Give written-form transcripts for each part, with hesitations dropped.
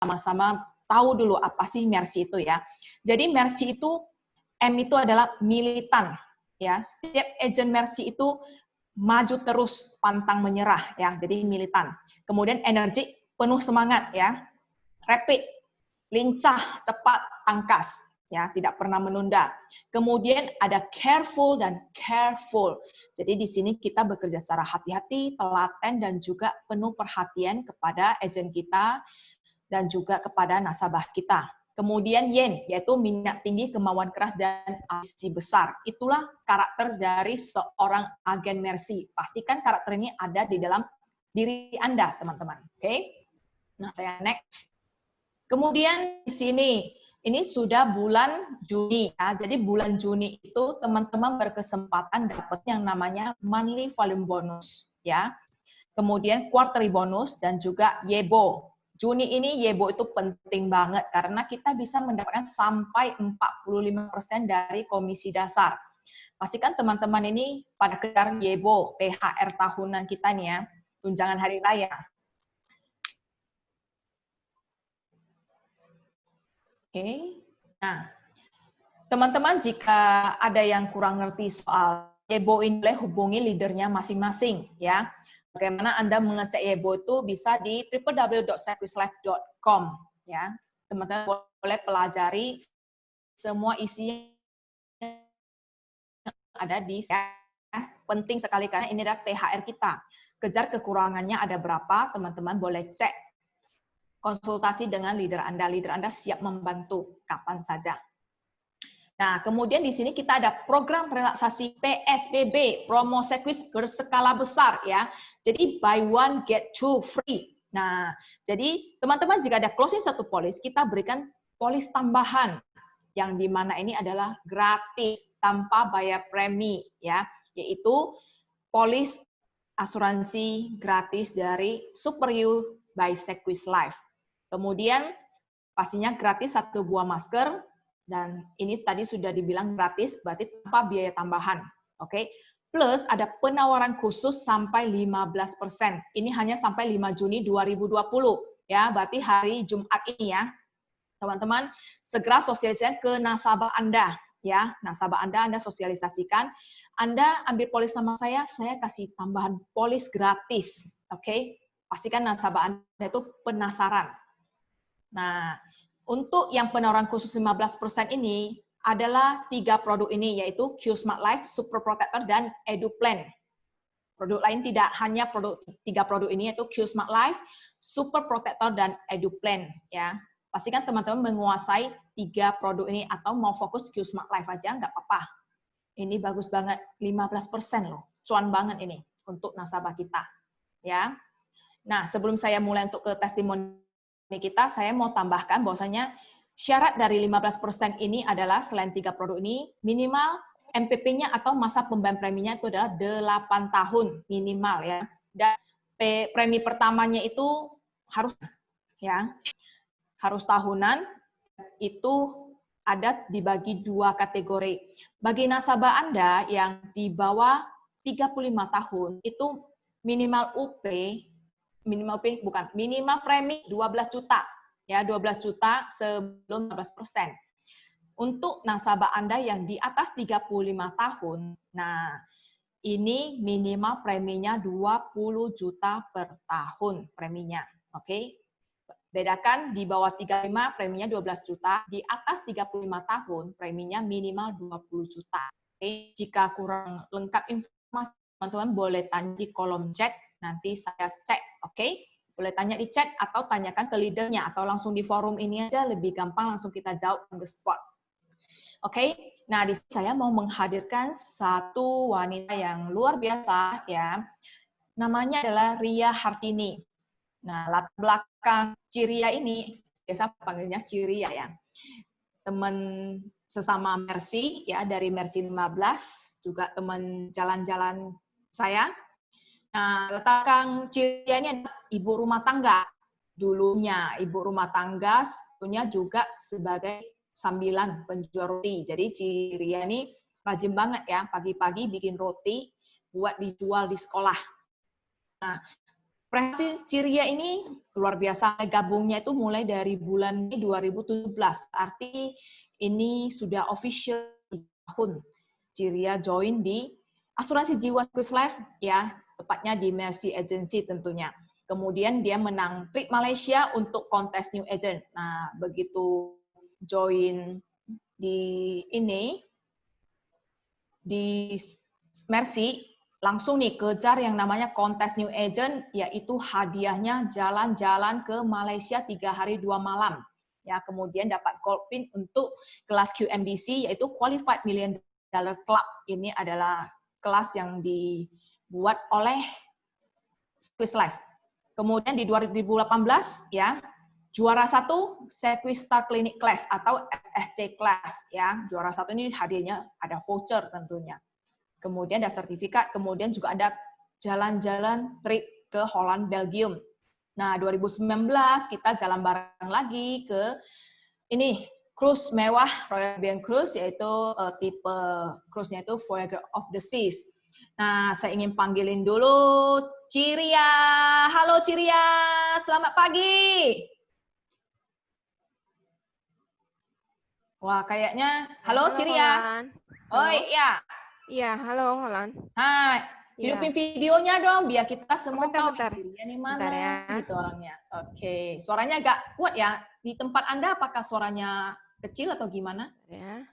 sama-sama tahu dulu apa sih Mercy itu ya. Jadi Mercy itu, M itu adalah militan ya. Setiap agent Mercy itu maju terus, pantang menyerah ya. Jadi militan. Kemudian energi, penuh semangat ya. Rapid, lincah, cepat, tangkas ya, tidak pernah menunda. Kemudian ada careful dan careful. Jadi di sini kita bekerja secara hati-hati, telaten, dan juga penuh perhatian kepada agent kita dan juga kepada nasabah kita. Kemudian yen, yaitu minat tinggi, kemauan keras, dan ambisi besar. Itulah karakter dari seorang agen Mercy. Pastikan karakter ini ada di dalam diri Anda, teman-teman. Oke? Nah, saya next. Kemudian di sini, ini sudah bulan Juni. Ya. Jadi bulan Juni itu teman-teman berkesempatan dapat yang namanya monthly volume bonus. Ya. Kemudian quarterly bonus dan juga YEBO. Juni ini YEBO itu penting banget karena kita bisa mendapatkan sampai 45% dari komisi dasar. Pastikan teman-teman ini pada kejar YEBO, THR tahunan kita nih ya, tunjangan hari raya. Oke, nah teman-teman jika ada yang kurang ngerti soal YEBO ini boleh hubungi leadernya masing-masing ya. Bagaimana Anda mengecek YEBO itu bisa di www.sequislife.com ya. Teman-teman boleh pelajari semua isi yang ada di ya. Penting sekali karena ini adalah THR kita. Kejar kekurangannya ada berapa, teman-teman boleh cek. Konsultasi dengan leader Anda siap membantu kapan saja. Nah, kemudian di sini kita ada program relaksasi PSBB, promo Sequis berskala besar ya. Jadi buy one get two free. Nah, jadi teman-teman jika ada closing satu polis, kita berikan polis tambahan yang dimana ini adalah gratis tanpa bayar premi ya, yaitu polis asuransi gratis dari Super You by Sequis Life. Kemudian pastinya gratis satu buah masker, dan ini tadi sudah dibilang gratis, berarti tanpa biaya tambahan. Oke, plus ada penawaran khusus sampai 15%. Ini hanya sampai 5 Juni 2020. Ya, berarti hari Jumat ini ya. Teman-teman, segera sosialisasikan ke nasabah Anda. Ya, nasabah Anda sosialisasikan. Anda ambil polis sama saya kasih tambahan polis gratis. Oke, pastikan nasabah Anda itu penasaran. Nah, untuk yang penawaran khusus 15% ini adalah 3 produk ini, yaitu Q Smart Life, Super Protector, dan EduPlan. Produk lain tidak hanya 3 produk ini, yaitu Q Smart Life, Super Protector, dan EduPlan. Ya. Pastikan teman-teman menguasai 3 produk ini, atau mau fokus Q Smart Life aja, nggak apa-apa. Ini bagus banget, 15% loh. Cuan banget ini untuk nasabah kita. Ya. Nah, sebelum saya mulai untuk ke testimoni kita, saya mau tambahkan bahwasanya syarat dari 15% ini adalah selain 3 produk ini, minimal MPP-nya atau masa pembayaran preminya itu adalah 8 tahun minimal ya. Dan premi pertamanya itu harus ya, harus tahunan, itu ada dibagi 2 kategori. Bagi nasabah Anda yang di bawah 35 tahun itu minimal premi 12 juta. Ya, 12 juta sebelum 15%. Untuk nasabah Anda yang di atas 35 tahun, nah ini minimal preminya 20 juta per tahun preminya. Oke. Bedakan di bawah 35 preminya 12 juta, di atas 35 tahun preminya minimal 20 juta. Oke. Jika kurang lengkap informasi, teman-teman boleh tanya di kolom chat. Nanti saya cek, oke? Boleh tanya di chat atau tanyakan ke leadernya, atau langsung di forum ini aja, lebih gampang langsung kita jawab on the spot. Oke, nah di sini saya mau menghadirkan satu wanita yang luar biasa ya, namanya adalah Ria Hartini. Nah, latar belakang Ciria ini, biasa panggilnya Ciria ya, teman sesama Mercy ya, dari Mercy 15, juga teman jalan-jalan saya. Nah, latar belakang Ciria ini adalah ibu rumah tangga. Dulunya ibu rumah tangga, sebetulnya juga sebagai sambilan penjual roti. Jadi Ciria ini rajin banget ya, pagi-pagi bikin roti buat dijual di sekolah. Nah, Prestasi Ciria ini luar biasa, gabungnya itu mulai dari bulan Mei 2017. Arti ini sudah official tahun Ciria join di asuransi jiwa Swiss Life ya, tepatnya di Mercy Agency tentunya. Kemudian dia menang trip Malaysia untuk kontes new agent. Nah, begitu join di ini di Mercy, langsung nih kejar yang namanya kontes new agent, yaitu hadiahnya jalan-jalan ke Malaysia 3 hari 2 malam. Ya, kemudian dapat gold pin untuk kelas QMDC, yaitu Qualified Million Dollar Club. Ini adalah kelas yang dibuat oleh Swiss Life. Kemudian di 2018, ya, juara 1 Circuit Star Clinic Class atau SSC Class, ya. Juara 1 ini hadiahnya ada voucher tentunya. Kemudian ada sertifikat, kemudian juga ada jalan-jalan trip ke Holland, Belgium. Nah, 2019 kita jalan bareng lagi ke ini cruise mewah Royal Caribbean Cruise, yaitu tipe cruise-nya itu Voyager of the Seas. Nah, saya ingin panggilin dulu Ciria. Halo Ciria, selamat pagi. Wah, kayaknya halo Ciria. Oh iya. Iya, halo Holland. Hai, hidupin videonya dong biar kita semua tahu bentar. Ciria nih mana Bentar ya. gitu orangnya. Oke, suaranya agak kuat ya. Di tempat Anda apakah suaranya kecil atau gimana? Ya.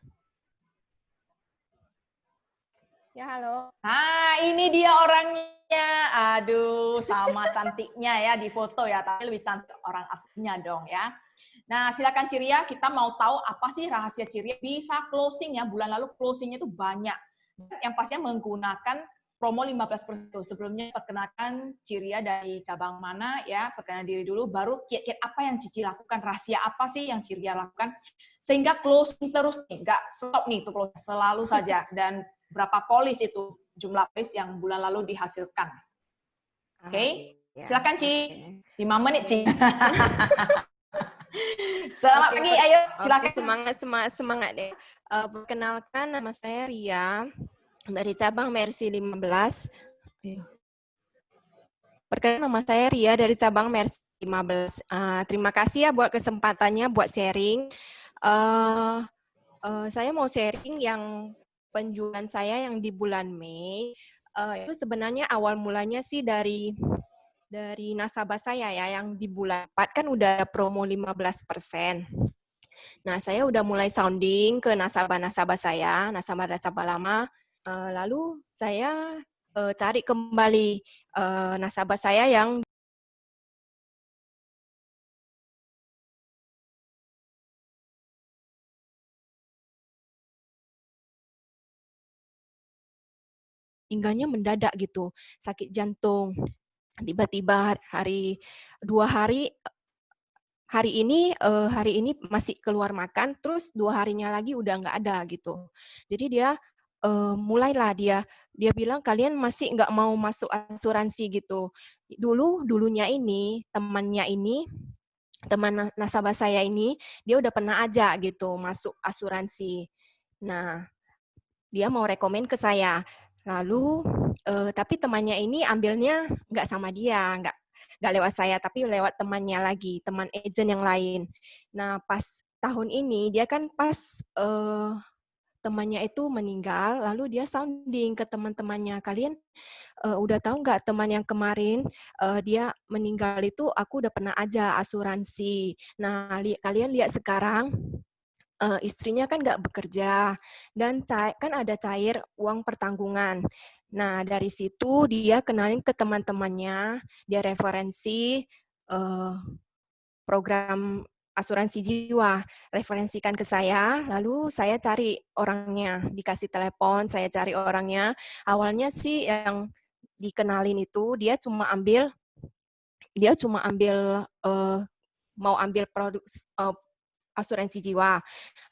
Ya, halo. Nah, ini dia orangnya. Aduh, sama cantiknya ya di foto ya, tapi lebih cantik orang aslinya dong ya. Nah, silakan Ciria, kita mau tahu apa sih rahasia Ciria bisa closing ya. Bulan lalu closingnya itu banyak. Yang pastinya menggunakan promo 15%. Sebelumnya perkenalkan Ciria dari cabang mana ya, perkenalan diri dulu, baru kiat-kiat apa yang Cici lakukan, rahasia apa sih yang Ciria lakukan, sehingga closing terus nih, nggak stop nih, itu closing selalu saja, dan berapa polis itu, jumlah polis yang bulan lalu dihasilkan. Oke, silakan Ci, 5 menit Ci. Selamat pagi, ayo silakan. Semangat deh. Perkenalkan, nama saya Ria dari cabang Mercy 15. Perkenalkan, nama saya Ria dari cabang Mercy 15. Terima kasih ya buat kesempatannya buat sharing. Saya mau sharing yang penjualan saya yang di bulan Mei. Itu sebenarnya awal mulanya sih dari nasabah saya ya, yang di bulan 4 kan udah promo 15%. Nah, saya udah mulai sounding ke nasabah-nasabah saya, nasabah-nasabah lama. Lalu saya cari kembali nasabah saya yang meninggalnya mendadak gitu, sakit jantung. Tiba-tiba hari ini masih keluar makan, terus 2 harinya lagi udah nggak ada gitu. Jadi dia mulailah dia bilang, kalian masih nggak mau masuk asuransi gitu. Dulunya ini teman nasabah saya ini, dia udah pernah aja gitu masuk asuransi. Nah, dia mau rekomen ke saya. Lalu tapi temannya ini ambilnya nggak sama dia, nggak lewat saya, tapi lewat temannya lagi, teman agent yang lain. Nah, pas tahun ini dia kan pas temannya itu meninggal, lalu dia sounding ke teman-temannya, kalian udah tahu nggak teman yang kemarin dia meninggal itu aku udah pernah aja asuransi. Nah, kalian lihat sekarang istrinya kan nggak bekerja dan kan ada cair uang pertanggungan. Nah, dari situ dia kenalin ke teman-temannya, dia referensi program asuransi jiwa, referensikan ke saya, lalu saya cari orangnya, dikasih telepon, saya cari orangnya. Awalnya sih yang dikenalin itu dia cuma ambil mau ambil produk asuransi jiwa.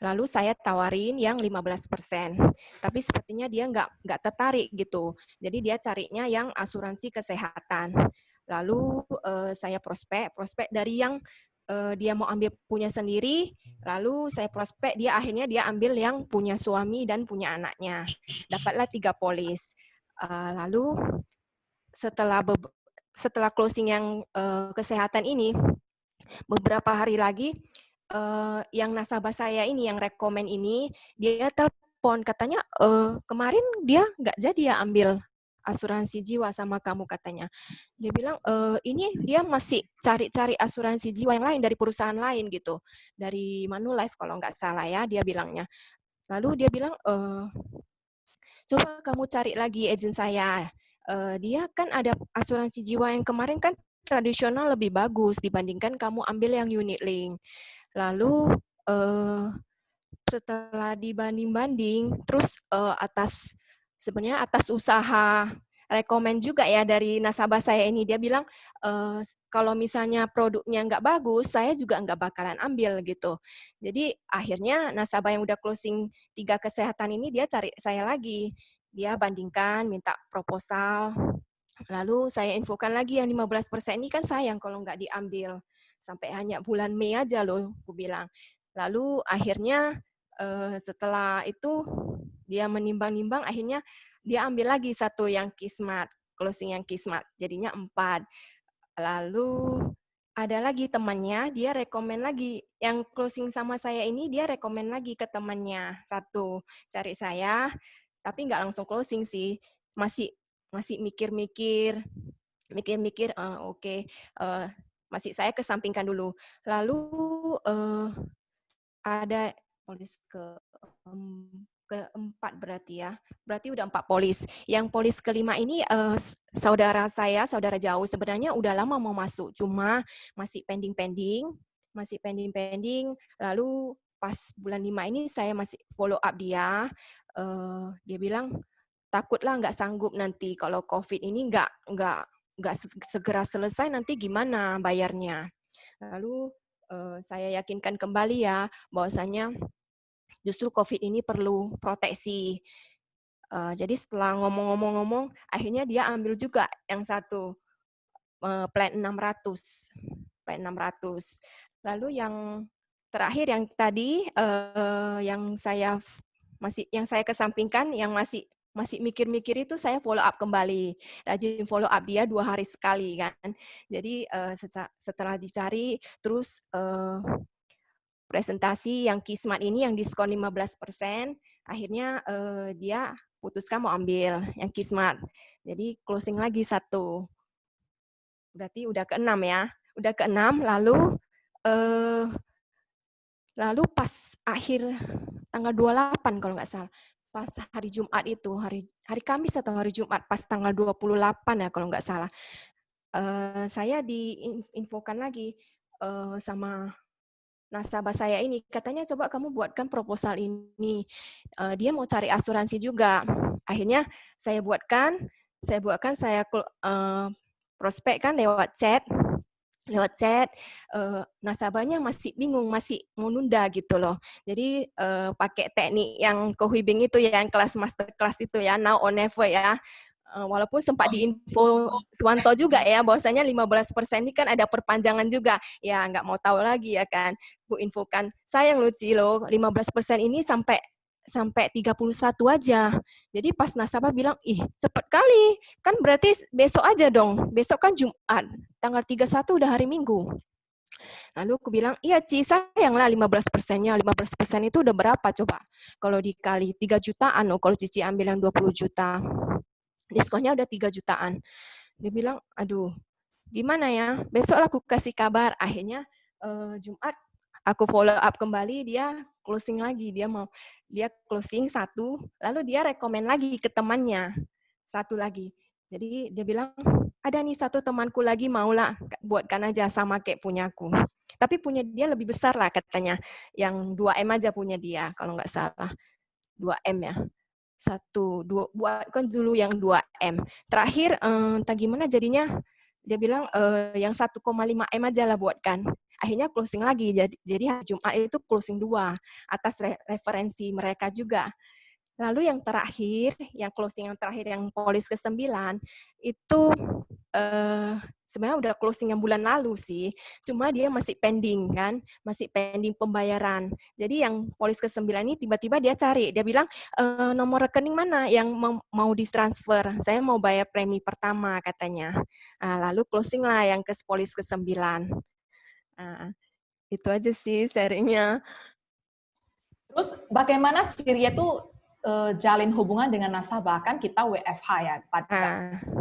Lalu saya tawarin yang 15%. Tapi sepertinya dia nggak tertarik gitu. Jadi dia carinya yang asuransi kesehatan. Lalu saya prospek dari yang dia mau ambil punya sendiri, lalu saya prospek akhirnya dia ambil yang punya suami dan punya anaknya. Dapatlah 3 polis. Lalu setelah setelah closing yang kesehatan ini, beberapa hari lagi yang nasabah saya ini, yang rekomen ini, dia telepon katanya kemarin dia nggak jadi ya ambil asuransi jiwa sama kamu katanya. Dia bilang ini dia masih cari-cari asuransi jiwa yang lain dari perusahaan lain gitu, dari Manulife kalau nggak salah ya dia bilangnya. Lalu dia bilang coba kamu cari lagi agent saya. Dia kan ada asuransi jiwa yang kemarin kan tradisional lebih bagus dibandingkan kamu ambil yang unit link. Lalu setelah dibanding-banding, terus sebenarnya atas usaha rekomen juga ya dari nasabah saya ini, dia bilang kalau misalnya produknya nggak bagus, saya juga nggak bakalan ambil gitu. Jadi akhirnya nasabah yang udah closing 3 kesehatan ini dia cari saya lagi, dia bandingkan, minta proposal, lalu saya infokan lagi yang 15% ini kan sayang kalau nggak diambil. Sampai hanya bulan Mei aja loh, aku bilang. Lalu akhirnya setelah itu dia menimbang-nimbang, akhirnya dia ambil lagi satu yang Kismat, closing yang Kismat, jadinya 4. Lalu ada lagi temannya, dia rekomen lagi, yang closing sama saya ini dia rekomen lagi ke temannya, satu, cari saya, tapi nggak langsung closing sih, masih masih mikir-mikir, oke, masih saya kesampingkan dulu. Lalu ada polis keempat berarti ya, berarti udah 4 polis. Yang polis kelima ini saudara saya, saudara jauh, sebenarnya udah lama mau masuk, cuma masih pending-pending, lalu pas bulan 5 ini saya masih follow up dia, dia bilang, takutlah nggak sanggup nanti kalau COVID ini nggak segera selesai nanti gimana bayarnya. Lalu saya yakinkan kembali ya bahwasanya justru COVID ini perlu proteksi. Jadi setelah ngomong-ngomong, akhirnya dia ambil juga yang satu plan 600, plan 600. Lalu yang terakhir yang tadi yang saya kesampingkan, yang masih mikir-mikir itu saya follow up kembali, rajin follow up dia 2 hari sekali kan. Jadi setelah dicari terus presentasi yang Kismat ini yang diskon 15%, akhirnya dia putuskan mau ambil yang Kismat. Jadi closing lagi satu. Berarti udah ke-6 ya. Udah ke-6, lalu pas akhir tanggal 28 kalau nggak salah, pas hari Jumat itu, hari Kamis atau hari Jumat, pas tanggal 28 ya kalau nggak salah, saya diinfokan lagi sama nasabah saya ini, katanya coba kamu buatkan proposal ini. Dia mau cari asuransi juga. Akhirnya saya buatkan, prospekkan lewat chat, nasabahnya masih bingung, masih mau nunda gitu loh. Jadi pakai teknik yang Kohibing itu ya, yang kelas master class itu ya, now or never ya. Walaupun sempat diinfo Suwanto juga ya, bahwasanya 15% ini kan ada perpanjangan juga. Ya, nggak mau tahu lagi ya kan. Bu infokan, sayang Luci loh, 15% ini sampai 31 aja. Jadi pas nasabah bilang, ih cepet kali, kan berarti besok aja dong. Besok kan Jumat, tanggal 31 udah hari Minggu. Lalu aku bilang, iya Ci, sayanglah 15%-nya. 15% itu udah berapa coba? Kalau dikali 3 jutaan, kalau Cici ambil yang 20 juta. Diskonnya udah 3 jutaan. Dia bilang, aduh, gimana ya? Besok aku kasih kabar. Akhirnya Jumat aku follow up kembali, dia closing lagi. Dia closing satu, lalu dia rekomen lagi ke temannya. Satu lagi. Jadi dia bilang, ada nih satu temanku lagi, maulah buatkan aja sama kayak punyaku. Tapi punya dia lebih besar lah katanya. Yang 2M aja punya dia, kalau nggak salah. 2M ya. Buatkan dulu yang 2M. Terakhir, entah gimana jadinya, dia bilang yang 1,5M aja lah buatkan. Akhirnya closing lagi, jadi hari Jumat itu closing 2, atas referensi mereka juga. Lalu yang terakhir, yang closing yang terakhir, yang polis ke-9, itu sebenarnya udah closing yang bulan lalu sih, cuma dia masih pending kan, masih pending pembayaran. Jadi yang polis ke-9 ini tiba-tiba dia cari, dia bilang, nomor rekening mana yang mau ditransfer? Saya mau bayar premi pertama katanya. Lalu closing lah yang ke polis ke-9. Itu aja sih sharing-nya. Terus bagaimana Ciria tuh jalin hubungan dengan nasabah? Kan kita WFH ya,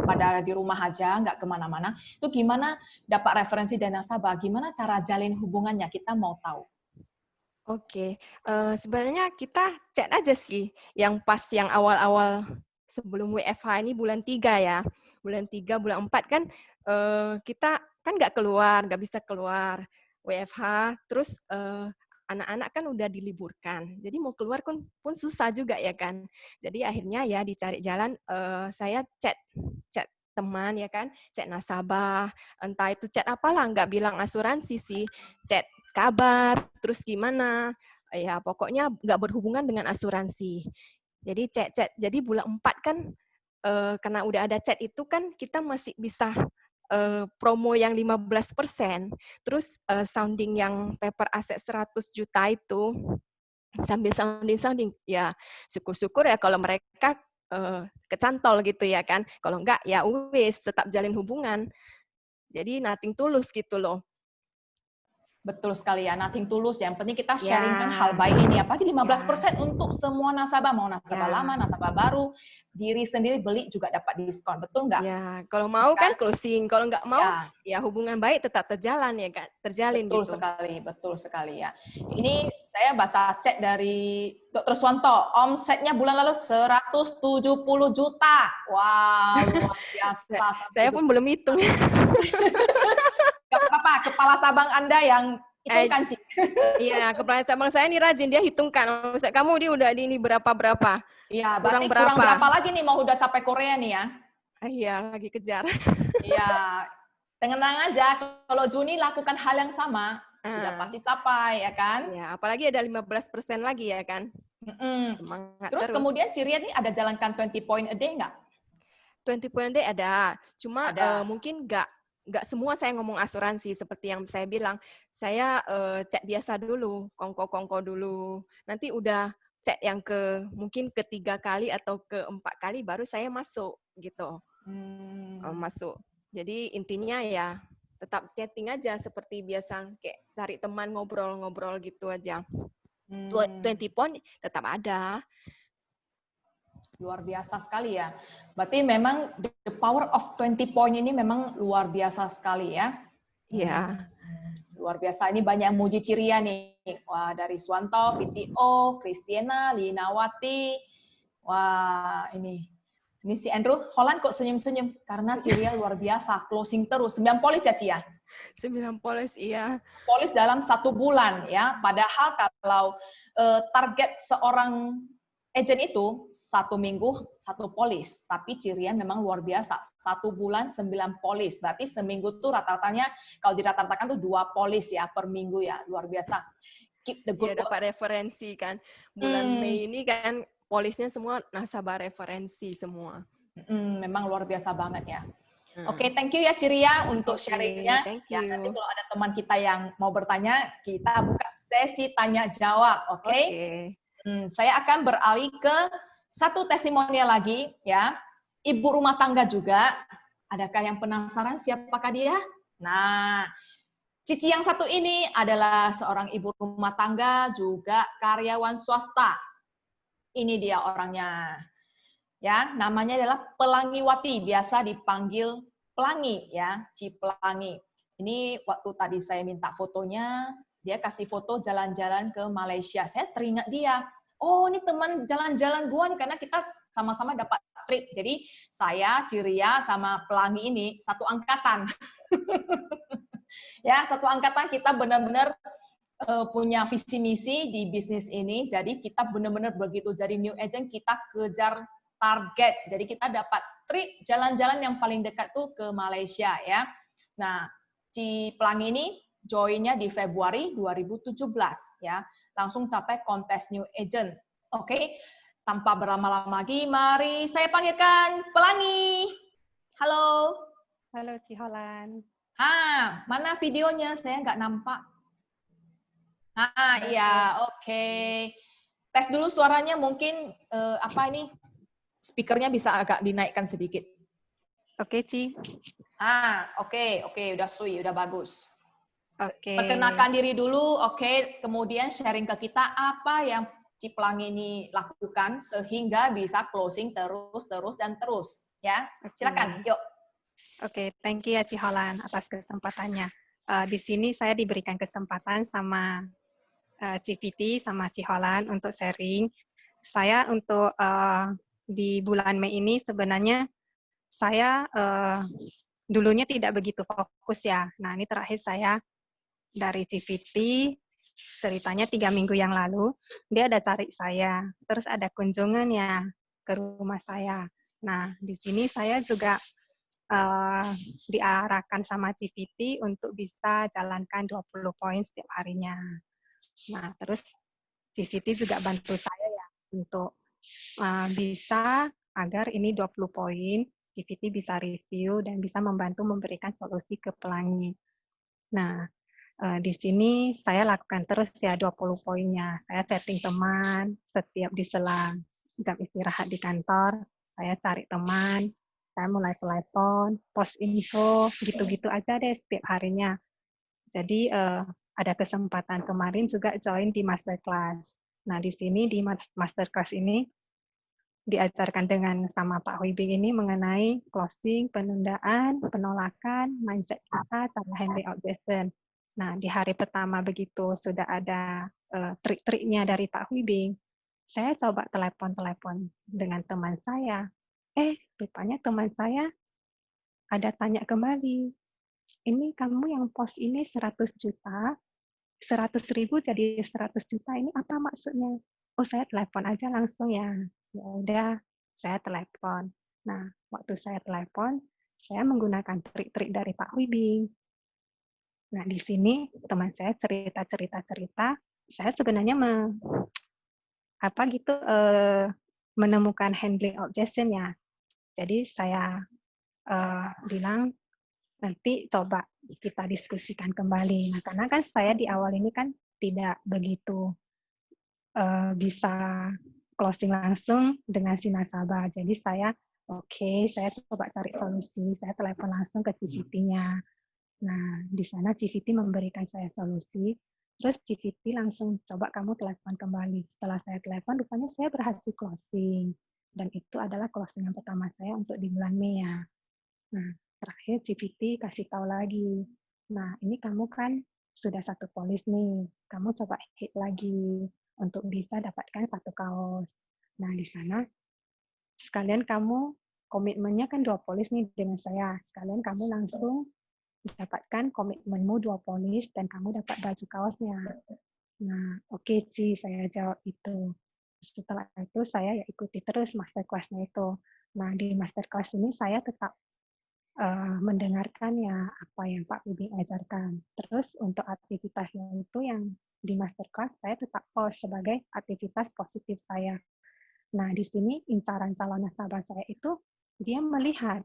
pada di rumah aja, nggak kemana-mana. Itu gimana dapat referensi dari nasabah? Gimana cara jalin hubungannya? Kita mau tahu. Oke, sebenarnya kita chat aja sih, yang pas yang awal-awal sebelum WFH ini bulan 3 ya. Bulan 3, bulan 4 kan kita kan nggak keluar, nggak bisa keluar. WFH, terus anak-anak kan udah diliburkan. Jadi mau keluar pun susah juga ya kan. Jadi akhirnya ya dicari jalan, saya chat teman ya kan, chat nasabah, entah itu chat apalah, nggak bilang asuransi sih, chat kabar, terus gimana, ya pokoknya nggak berhubungan dengan asuransi. Jadi chat. Jadi bulan 4 kan, karena udah ada chat itu kan kita masih bisa promo yang 15%, terus sounding yang paper aset 100 juta itu, sambil sounding, ya syukur-syukur ya kalau mereka kecantol gitu ya kan. Kalau enggak, ya wis tetap jalin hubungan. Jadi nothing tulus gitu loh. Betul sekali ya, nothing tulus. Yang penting kita sharingkan hal Ya, baik ini. Apalagi 15% ya, untuk semua nasabah, mau nasabah lama, ya. nasabah baru, diri sendiri beli juga dapat diskon. Betul nggak? Ya, kalau Ya mau kan? kan closing, kalau nggak mau Ya, ya hubungan baik tetap terjalan ya kan, terjalin gitu. betul sekali ya. Ini saya baca cek dari Dr. Swanto, omsetnya bulan lalu 170 juta. Wow, luar biasa. Saya pun belum hitung. Gak apa-apa, kepala cabang Anda yang Eh, hitungkan, Cik. iya, kepala cabang saya ini rajin, dia hitungkan. Omset kamu dia udah di ini berapa-berapa. Iya, Kurang berarti kurang berapa berapa? lagi nih mau udah capai Korea nih ya? Iya, lagi kejar. Iya, tenang aja. Kalau Juni lakukan hal yang sama, sudah Ah, pasti capai, ya kan? ya, apalagi ada 15% lagi ya kan. Mm-mm. Semangat Terus terus. kemudian Ciria nih ada jalankan 20 point a day nggak? 20 point day ada, cuma Ada. mungkin nggak semua saya ngomong asuransi seperti yang saya bilang. Saya cek biasa dulu, kongko dulu. Nanti udah cek yang mungkin ketiga kali atau keempat kali baru saya masuk gitu, Hmm. masuk. Jadi intinya ya tetap chatting aja seperti biasa, kayak cari teman ngobrol-ngobrol gitu aja. 20 point tetap ada. Luar biasa sekali ya. Berarti memang the power of 20 point ini memang luar biasa sekali ya. Iya. Luar biasa. Ini banyak yang muji Ciria nih. Wah, dari Swanto, VTO, Christiana, Linawati. Wah, ini si Andrew Holland kok senyum-senyum karena Ciria luar biasa, closing terus. 9 polis ya, Cia? 9 polis, iya. Polis dalam 1 bulan ya. Padahal kalau target seorang agent itu 1 minggu 1 polis, tapi Ciria memang luar biasa. 1 bulan 9 polis, berarti seminggu tuh rata-ratanya kalau dirata-ratakan tuh 2 polis ya per minggu ya, luar biasa. Keep the good Ya work. dapat referensi kan. Bulan Mei ini kan polisnya semua nasabah referensi semua. Memang luar biasa banget ya. Oke, Nah, thank you ya Ciria untuk oke, sharingnya. thank Ya, nanti you. kalau ada teman kita yang mau bertanya, kita buka sesi tanya jawab, oke? Oke. Saya akan beralih ke satu testimonial lagi ya. Ibu rumah tangga juga. Adakah yang penasaran siapakah dia? Nah, Cici yang satu ini adalah seorang ibu rumah tangga juga karyawan swasta. Ini dia orangnya. Ya, namanya adalah Pelangiwati, biasa dipanggil Pelangi ya, Cipelangi. Ini waktu tadi saya minta fotonya, dia kasih foto jalan-jalan ke Malaysia. Saya teringat dia. Oh, ini teman jalan-jalan gua nih karena kita sama-sama dapat trip. Jadi saya, Ciria sama Pelangi ini satu angkatan. Ya, satu angkatan kita benar-benar punya visi misi di bisnis ini. Jadi kita benar-benar begitu jadi new agent kita kejar target. Jadi kita dapat trip jalan-jalan yang paling dekat tuh ke Malaysia ya. Nah, si Pelangi ini joinnya di Februari 2017 ya. Langsung sampai kontes new agent. Oke, tanpa berlama-lama lagi, mari saya panggilkan Pelangi. Halo. Halo Ciholan. Mana videonya? Saya nggak nampak. Ada Iya, oke. Tes dulu suaranya mungkin apa ini? Speakernya bisa agak dinaikkan sedikit. Oke, Ci. Oke, udah bagus. Oke. Perkenalkan diri dulu, oke. Kemudian sharing ke kita apa yang Cipelangi ini lakukan sehingga bisa closing terus, ya. Silakan, yuk. Oke, thank you ya Ciholan atas kesempatannya. Di sini saya diberikan kesempatan sama CVT sama Ciholan untuk sharing. Saya untuk di bulan Mei ini sebenarnya saya dulunya tidak begitu fokus ya. Nah, ini terakhir saya dari CVT, ceritanya 3 minggu yang lalu, dia ada cari saya, terus ada kunjungan ya ke rumah saya. Nah, di sini saya juga diarahkan sama CVT untuk bisa jalankan 20 poin setiap harinya. Nah, terus CVT juga bantu saya ya untuk bisa agar ini 20 poin, CVT bisa review dan bisa membantu memberikan solusi ke pelangi. Nah, di sini saya lakukan terus ya 20 poinnya. Saya chatting teman setiap di sela jam istirahat di kantor, saya cari teman, saya mulai telepon, post info, gitu-gitu aja deh setiap harinya. Jadi ada kesempatan kemarin juga join di masterclass. Nah, di sini di masterclass ini diajarkan dengan sama Pak Huibing ini mengenai closing, penundaan, penolakan, mindset kita, cara handling objection. Nah, di hari pertama begitu sudah ada trik-triknya dari Pak Huibing, saya coba telepon-telepon dengan teman saya. Rupanya teman saya ada tanya kembali, ini kamu yang post ini 100 juta, 100.000 jadi 100 juta, ini apa maksudnya? Oh, saya telepon aja langsung ya. Ya udah, saya telepon. Nah, waktu saya telepon, saya menggunakan trik-trik dari Pak Wibing. Nah, di sini teman saya cerita, saya sebenarnya menemukan handling objection ya. Jadi saya bilang nanti coba kita diskusikan kembali. Nah, karena kan saya di awal ini kan tidak begitu bisa closing langsung dengan si nasabah. Jadi saya saya coba cari solusi. Saya telepon langsung ke CVT-nya. Nah, di sana CVT memberikan saya solusi. Terus CVT langsung coba kamu telepon kembali. Setelah saya telepon, rupanya saya berhasil closing. Dan itu adalah closing yang pertama saya untuk di bulan Mei ya. Nah, terakhir CVT kasih tahu lagi. Nah, ini kamu kan sudah 1 polis nih. Kamu coba hit lagi untuk bisa dapatkan 1 kaos. Nah, di sana sekalian kamu komitmennya kan 2 polis nih dengan saya. Sekalian kamu langsung dapatkan komitmenmu 2 polis dan kamu dapat baju kaosnya. Nah, oke Ci, saya jawab itu. Setelah itu saya ya ikuti terus masterclass-nya itu. Nah, di masterclass ini saya tetap mendengarkan ya apa yang Pak Bibi ajarkan. Terus untuk aktivitasnya itu yang di masterclass saya tetap post sebagai aktivitas positif saya. Nah, di sini incaran calon nasabah saya itu dia melihat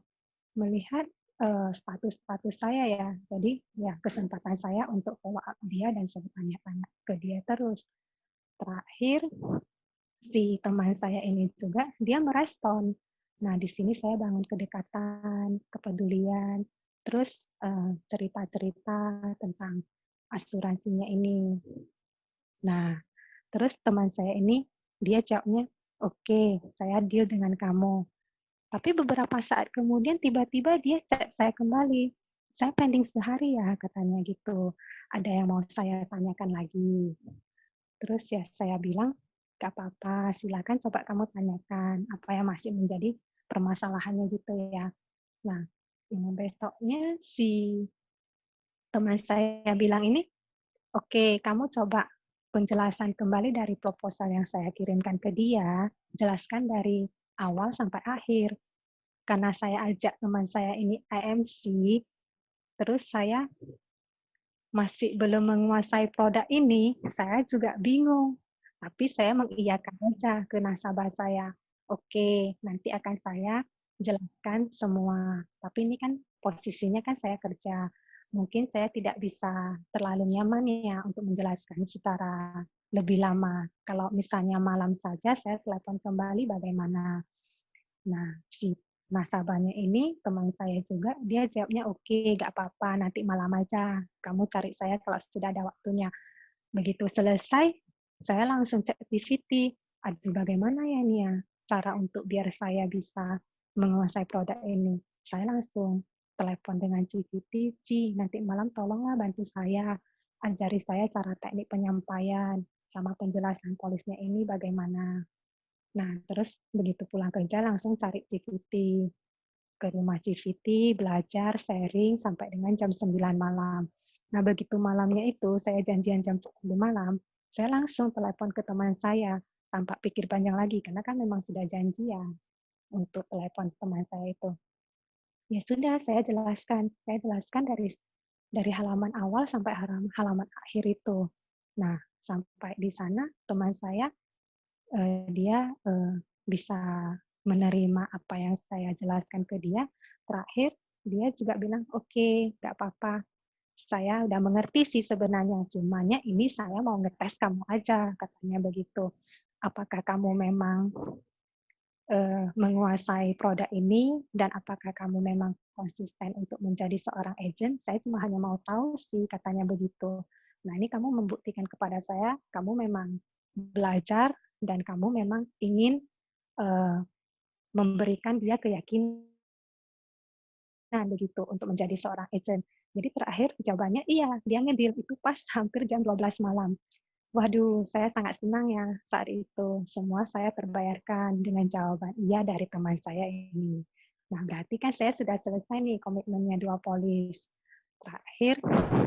status-status saya ya. Jadi ya kesempatan saya untuk follow up dia dan saya tanya-tanya ke dia terus. Terakhir si teman saya ini juga dia merespon. Nah, di sini saya bangun kedekatan, kepedulian, terus cerita-cerita tentang asuransinya ini. Nah, terus teman saya ini dia jawabnya, "Oke, saya deal dengan kamu." Tapi beberapa saat kemudian tiba-tiba dia chat saya kembali. "Saya pending sehari ya," katanya gitu. "Ada yang mau saya tanyakan lagi." Terus ya saya bilang, "Gak apa-apa, silakan coba kamu tanyakan apa yang masih menjadi permasalahannya," gitu ya. Nah, yang besoknya si teman saya bilang ini, "Oke, kamu coba penjelasan kembali dari proposal yang saya kirimkan ke dia, jelaskan dari awal sampai akhir." Karena saya ajak teman saya ini IMC, terus saya masih belum menguasai produk ini, saya juga bingung. Tapi saya mengiyakan aja ke nasabah saya. Oke, nanti akan saya jelaskan semua. Tapi ini kan posisinya kan saya kerja. Mungkin saya tidak bisa terlalu nyaman ya untuk menjelaskan secara lebih lama. Kalau misalnya malam saja saya telepon kembali bagaimana. Nah, si nasabahnya ini teman saya juga, dia jawabnya oke, nggak apa-apa, nanti malam aja. Kamu cari saya kalau sudah ada waktunya. Begitu selesai, saya langsung cek GPT. Aduh, bagaimana ya ini ya cara untuk biar saya bisa menguasai produk ini. Saya langsung telepon dengan GPT, Ci, nanti malam tolonglah bantu saya, ajari saya cara teknik penyampaian, sama penjelasan polisnya ini bagaimana. Nah, terus begitu pulang kerja langsung cari GPT. Ke rumah GPT, belajar, sharing, sampai dengan jam 9 malam. Nah, begitu malamnya itu, saya janjian jam 10 malam, saya langsung telepon ke teman saya, tanpa pikir panjang lagi, karena kan memang sudah janjian untuk telepon teman saya itu. Ya sudah, saya jelaskan dari halaman awal sampai halaman akhir itu. Nah, sampai di sana teman saya dia bisa menerima apa yang saya jelaskan ke dia. Terakhir, dia juga bilang, oke, nggak apa-apa. Saya udah mengerti sih sebenarnya, cuman ya ini saya mau ngetes kamu aja, katanya begitu. Apakah kamu memang menguasai produk ini, dan apakah kamu memang konsisten untuk menjadi seorang agent? Saya cuma hanya mau tahu sih, katanya begitu. Nah, ini kamu membuktikan kepada saya, kamu memang belajar, dan kamu memang ingin memberikan dia keyakinan begitu untuk menjadi seorang agent. Jadi terakhir jawabannya iya, dia ngedeal itu pas hampir jam 12 malam. Waduh, saya sangat senang ya saat itu. Semua saya terbayarkan dengan jawaban iya dari teman saya ini. Nah, berarti kan saya sudah selesai nih komitmennya Duopolis. Terakhir,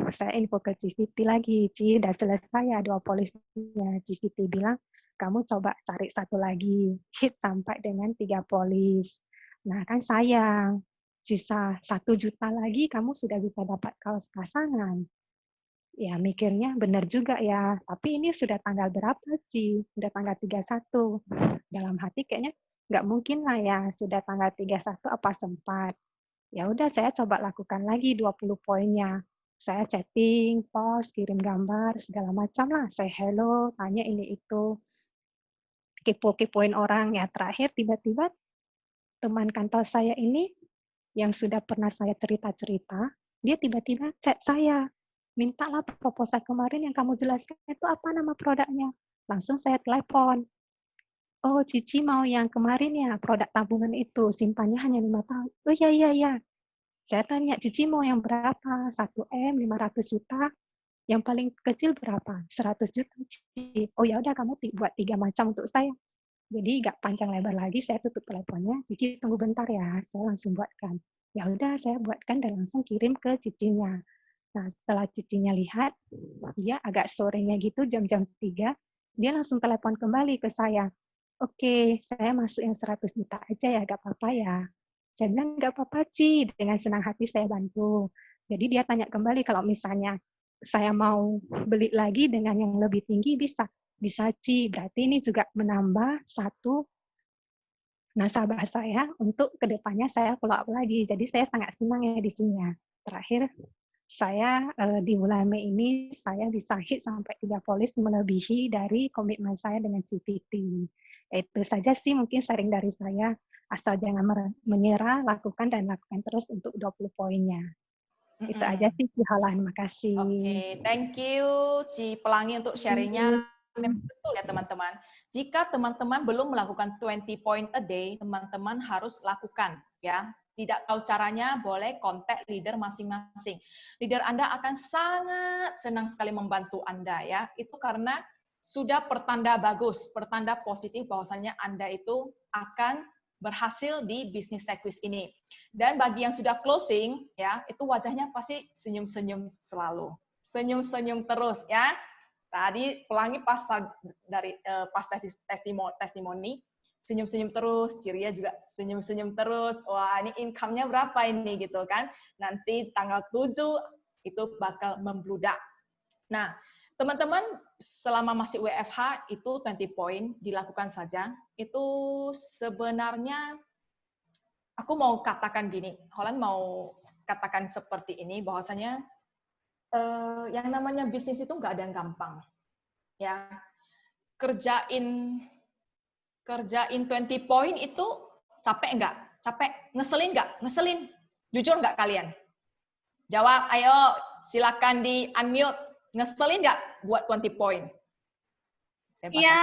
saya info ke GPT lagi. Ci, udah selesai ya Duopolisnya. GPT bilang, kamu coba cari satu lagi. Hit sampai dengan 3 polis. Nah, kan sayang. Sisa 1 juta lagi, kamu sudah bisa dapat kaos pasangan. Ya, mikirnya benar juga ya. Tapi ini sudah tanggal berapa sih? Sudah tanggal 31. Dalam hati kayaknya nggak mungkin lah ya. Sudah tanggal 31 apa sempat. Ya udah saya coba lakukan lagi 20 poinnya. Saya chatting, post, kirim gambar, segala macam lah. Saya hello, tanya ini itu. Kepo-kepoin orang. Ya terakhir tiba-tiba teman kantor saya ini yang sudah pernah saya cerita-cerita, dia tiba-tiba chat saya. Mintalah proposal kemarin yang kamu jelaskan itu apa nama produknya. Langsung saya telepon. Oh, Cici mau yang kemarin ya, produk tabungan itu, simpannya hanya 5 tahun. Oh iya, iya, iya. Saya tanya, Cici mau yang berapa? 1M, 500 juta. Yang paling kecil berapa? 100 juta. Cici. Oh ya udah, kamu buat 3 macam untuk saya. Jadi nggak panjang lebar lagi, saya tutup teleponnya. Cici tunggu bentar ya, saya langsung buatkan. Ya udah, saya buatkan dan langsung kirim ke cicinya. Nah, setelah cicinya lihat, dia agak sorenya gitu, jam-jam 3, dia langsung telepon kembali ke saya. Oke, saya masuk yang 100 juta aja ya, nggak apa-apa ya. Saya bilang, nggak apa-apa, Ci, dengan senang hati saya bantu. Jadi dia tanya kembali, kalau misalnya saya mau beli lagi dengan yang lebih tinggi, bisa. Bisa, Ci. Berarti ini juga menambah satu nasabah saya untuk kedepannya saya follow up lagi. Jadi saya sangat senang ya di sini ya. Terakhir, saya di bulan Mei ini saya bisa hit sampai 3 polis melebihi dari komitmen saya dengan GPT. Itu saja sih mungkin sharing dari saya. Asal jangan menyerah, lakukan dan lakukan terus untuk 20 poinnya. Itu aja sih, Halan. Makasih. Oke, thank you Ci Pelangi untuk sharingnya. Memang betul ya teman-teman. Jika teman-teman belum melakukan 20 point a day, teman-teman harus lakukan ya. Tidak tahu caranya, boleh kontak leader masing-masing. Leader Anda akan sangat senang sekali membantu Anda ya. Itu karena sudah pertanda bagus, pertanda positif bahwasannya Anda itu akan berhasil di bisnis Techquiz ini. Dan bagi yang sudah closing, ya itu wajahnya pasti senyum-senyum selalu, senyum-senyum terus ya. Tadi Pelangi pas dari pas testimoni, senyum-senyum terus, Ciria juga senyum-senyum terus. Wah ini income-nya berapa ini gitu kan? Nanti tanggal 7 itu bakal membludak. Nah, teman-teman selama masih WFH itu 20 point dilakukan saja. Itu sebenarnya aku mau katakan gini, Holland mau katakan seperti ini, bahwasanya yang namanya bisnis itu nggak ada yang gampang. Ya, kerjain 20 poin itu capek nggak? Capek. Ngeselin nggak? Ngeselin. Jujur nggak kalian? Jawab, ayo silakan di unmute. Ngeselin nggak buat 20 poin? Iya.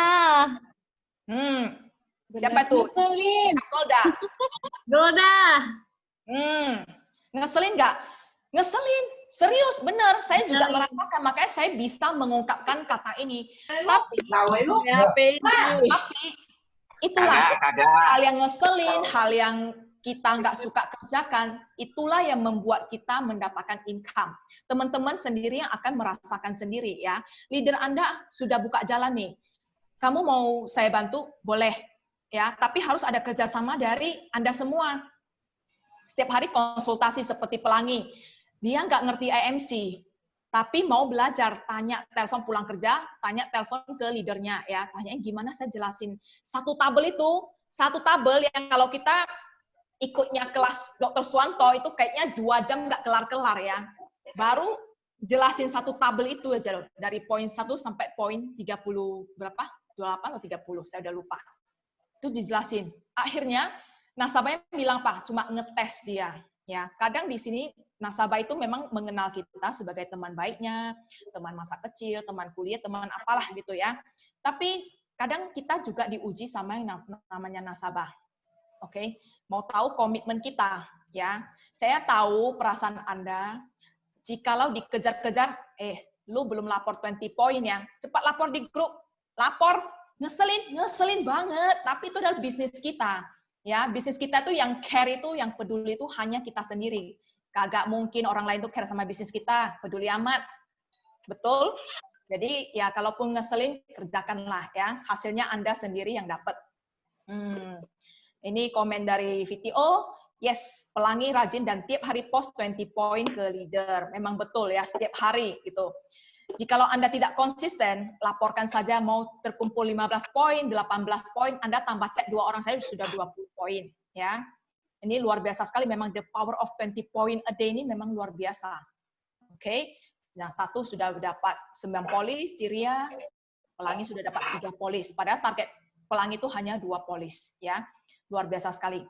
Siapa tuh? Ngeselin. Golda. Golda. Ngeselin nggak? Ngeselin. Serius, bener. Saya juga merasakan, makanya saya bisa mengungkapkan kata ini. Tapi itulah hal yang ngeselin, hal yang kita nggak suka kerjakan, itulah yang membuat kita mendapatkan income. Teman-teman sendiri yang akan merasakan sendiri ya. Leader Anda sudah buka jalan nih. Kamu mau saya bantu? Boleh. Ya, tapi harus ada kerjasama dari Anda semua. Setiap hari konsultasi seperti Pelangi. Dia nggak ngerti IMC, tapi mau belajar, tanya telepon pulang kerja, tanya telepon ke leadernya ya, tanyain gimana saya jelasin satu tabel yang kalau kita ikutnya kelas Dr. Suwanto itu kayaknya 2 jam nggak kelar-kelar ya, baru jelasin satu tabel itu aja loh, dari poin 1 sampai poin 30 berapa, 28 atau 30, saya udah lupa, itu dijelasin. Akhirnya nasabahnya bilang, Pak, cuma ngetes dia. Ya, kadang di sini nasabah itu memang mengenal kita sebagai teman baiknya, teman masa kecil, teman kuliah, teman apalah gitu ya. Tapi kadang kita juga diuji sama yang namanya nasabah. Oke, mau tahu komitmen kita ya. Saya tahu perasaan Anda. Jikalau dikejar-kejar, lu belum lapor 20 poin ya. Cepat lapor di grup. Lapor, ngeselin banget, tapi itu adalah bisnis kita. Ya, bisnis kita tuh yang care itu, yang peduli itu hanya kita sendiri. Kagak mungkin orang lain tuh care sama bisnis kita, peduli amat. Betul? Jadi ya kalaupun ngeselin, kerjakanlah ya. Hasilnya Anda sendiri yang dapat. Ini komen dari VTO. Yes, Pelangi rajin dan tiap hari post 20 poin ke leader. Memang betul ya, setiap hari gitu. Jikalau Anda tidak konsisten, laporkan saja mau terkumpul 15 poin, 18 poin, Anda tambah cek 2 orang saya sudah 20 poin. Ya. Ini luar biasa sekali, memang the power of 20 point a day ini memang luar biasa. Oke, nah 1 sudah dapat 9 polis, Ciria, Pelangi sudah dapat 3 polis. Padahal target Pelangi itu hanya 2 polis. Ya, luar biasa sekali.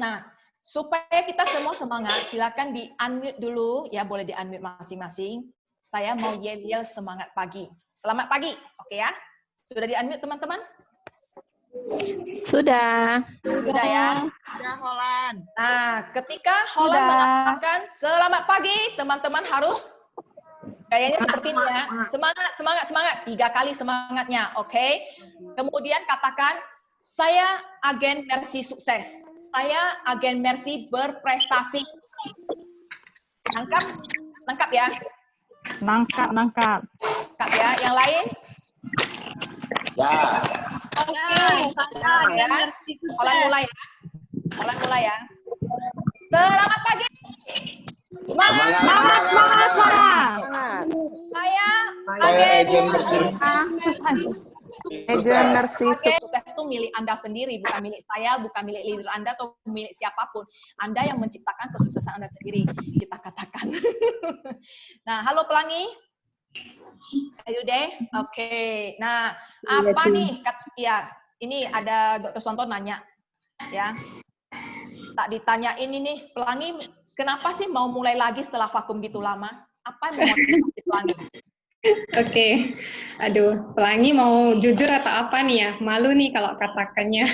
Nah, supaya kita semua semangat, silakan di unmute dulu, ya boleh di unmute masing-masing. Saya mau yel-yel semangat pagi. Selamat pagi, oke ya? Sudah di-unmute teman-teman? Sudah. Sudah ya? Sudah, Holland. Nah, ketika Holland mengatakan selamat pagi, teman-teman harus kayaknya seperti ini ya. Semangat. 3 kali semangatnya, oke? Kemudian katakan, saya agen Mercy sukses. Saya agen Mercy berprestasi. Nangkap ya? Nangkap. Nangkap ya. Yang lain? Ya. Oke. Ya. Holland mulai ya. Selamat pagi. Semangat. Saya agen Mercy sukses itu milik Anda sendiri, bukan milik saya, bukan milik leader Anda atau milik siapapun. Anda yang menciptakan kesuksesan Anda sendiri, kita katakan. Nah, halo Pelangi. Ayo deh. Oke. Nah, apa nih? Ya, ini ada Dr. Sonto nanya. Ya. Tak ditanya ini nih, Pelangi, kenapa sih mau mulai lagi setelah vakum gitu lama? Apa yang memotivasi Pelangi? Oke. Aduh, Pelangi mau jujur atau apa nih ya? Malu nih kalau katakannya.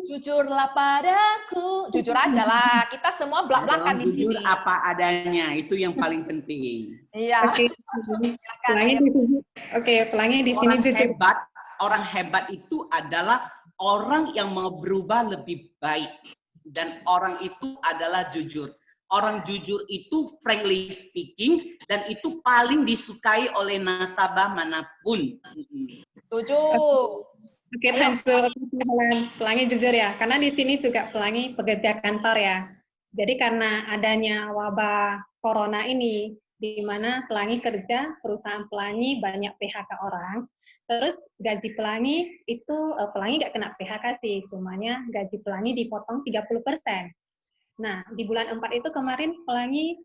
Jujurlah padaku. Jujur aja lah. Kita semua belak-belakan di sini. Jujur apa adanya, itu yang paling penting. Iya. Oke. Pelangi di sini jujur. Orang hebat itu adalah orang yang mau berubah lebih baik. Dan orang itu adalah jujur. Orang jujur itu frankly speaking, dan itu paling disukai oleh nasabah manapun. Setuju. Oke, Pelangi jujur ya, karena di sini juga Pelangi pekerja kantor ya. Jadi karena adanya wabah corona ini, di mana Pelangi kerja, perusahaan Pelangi banyak PHK orang, terus gaji Pelangi itu, Pelangi nggak kena PHK sih, cumanya gaji Pelangi dipotong 30%. Nah, di bulan 4 itu kemarin Pelangi,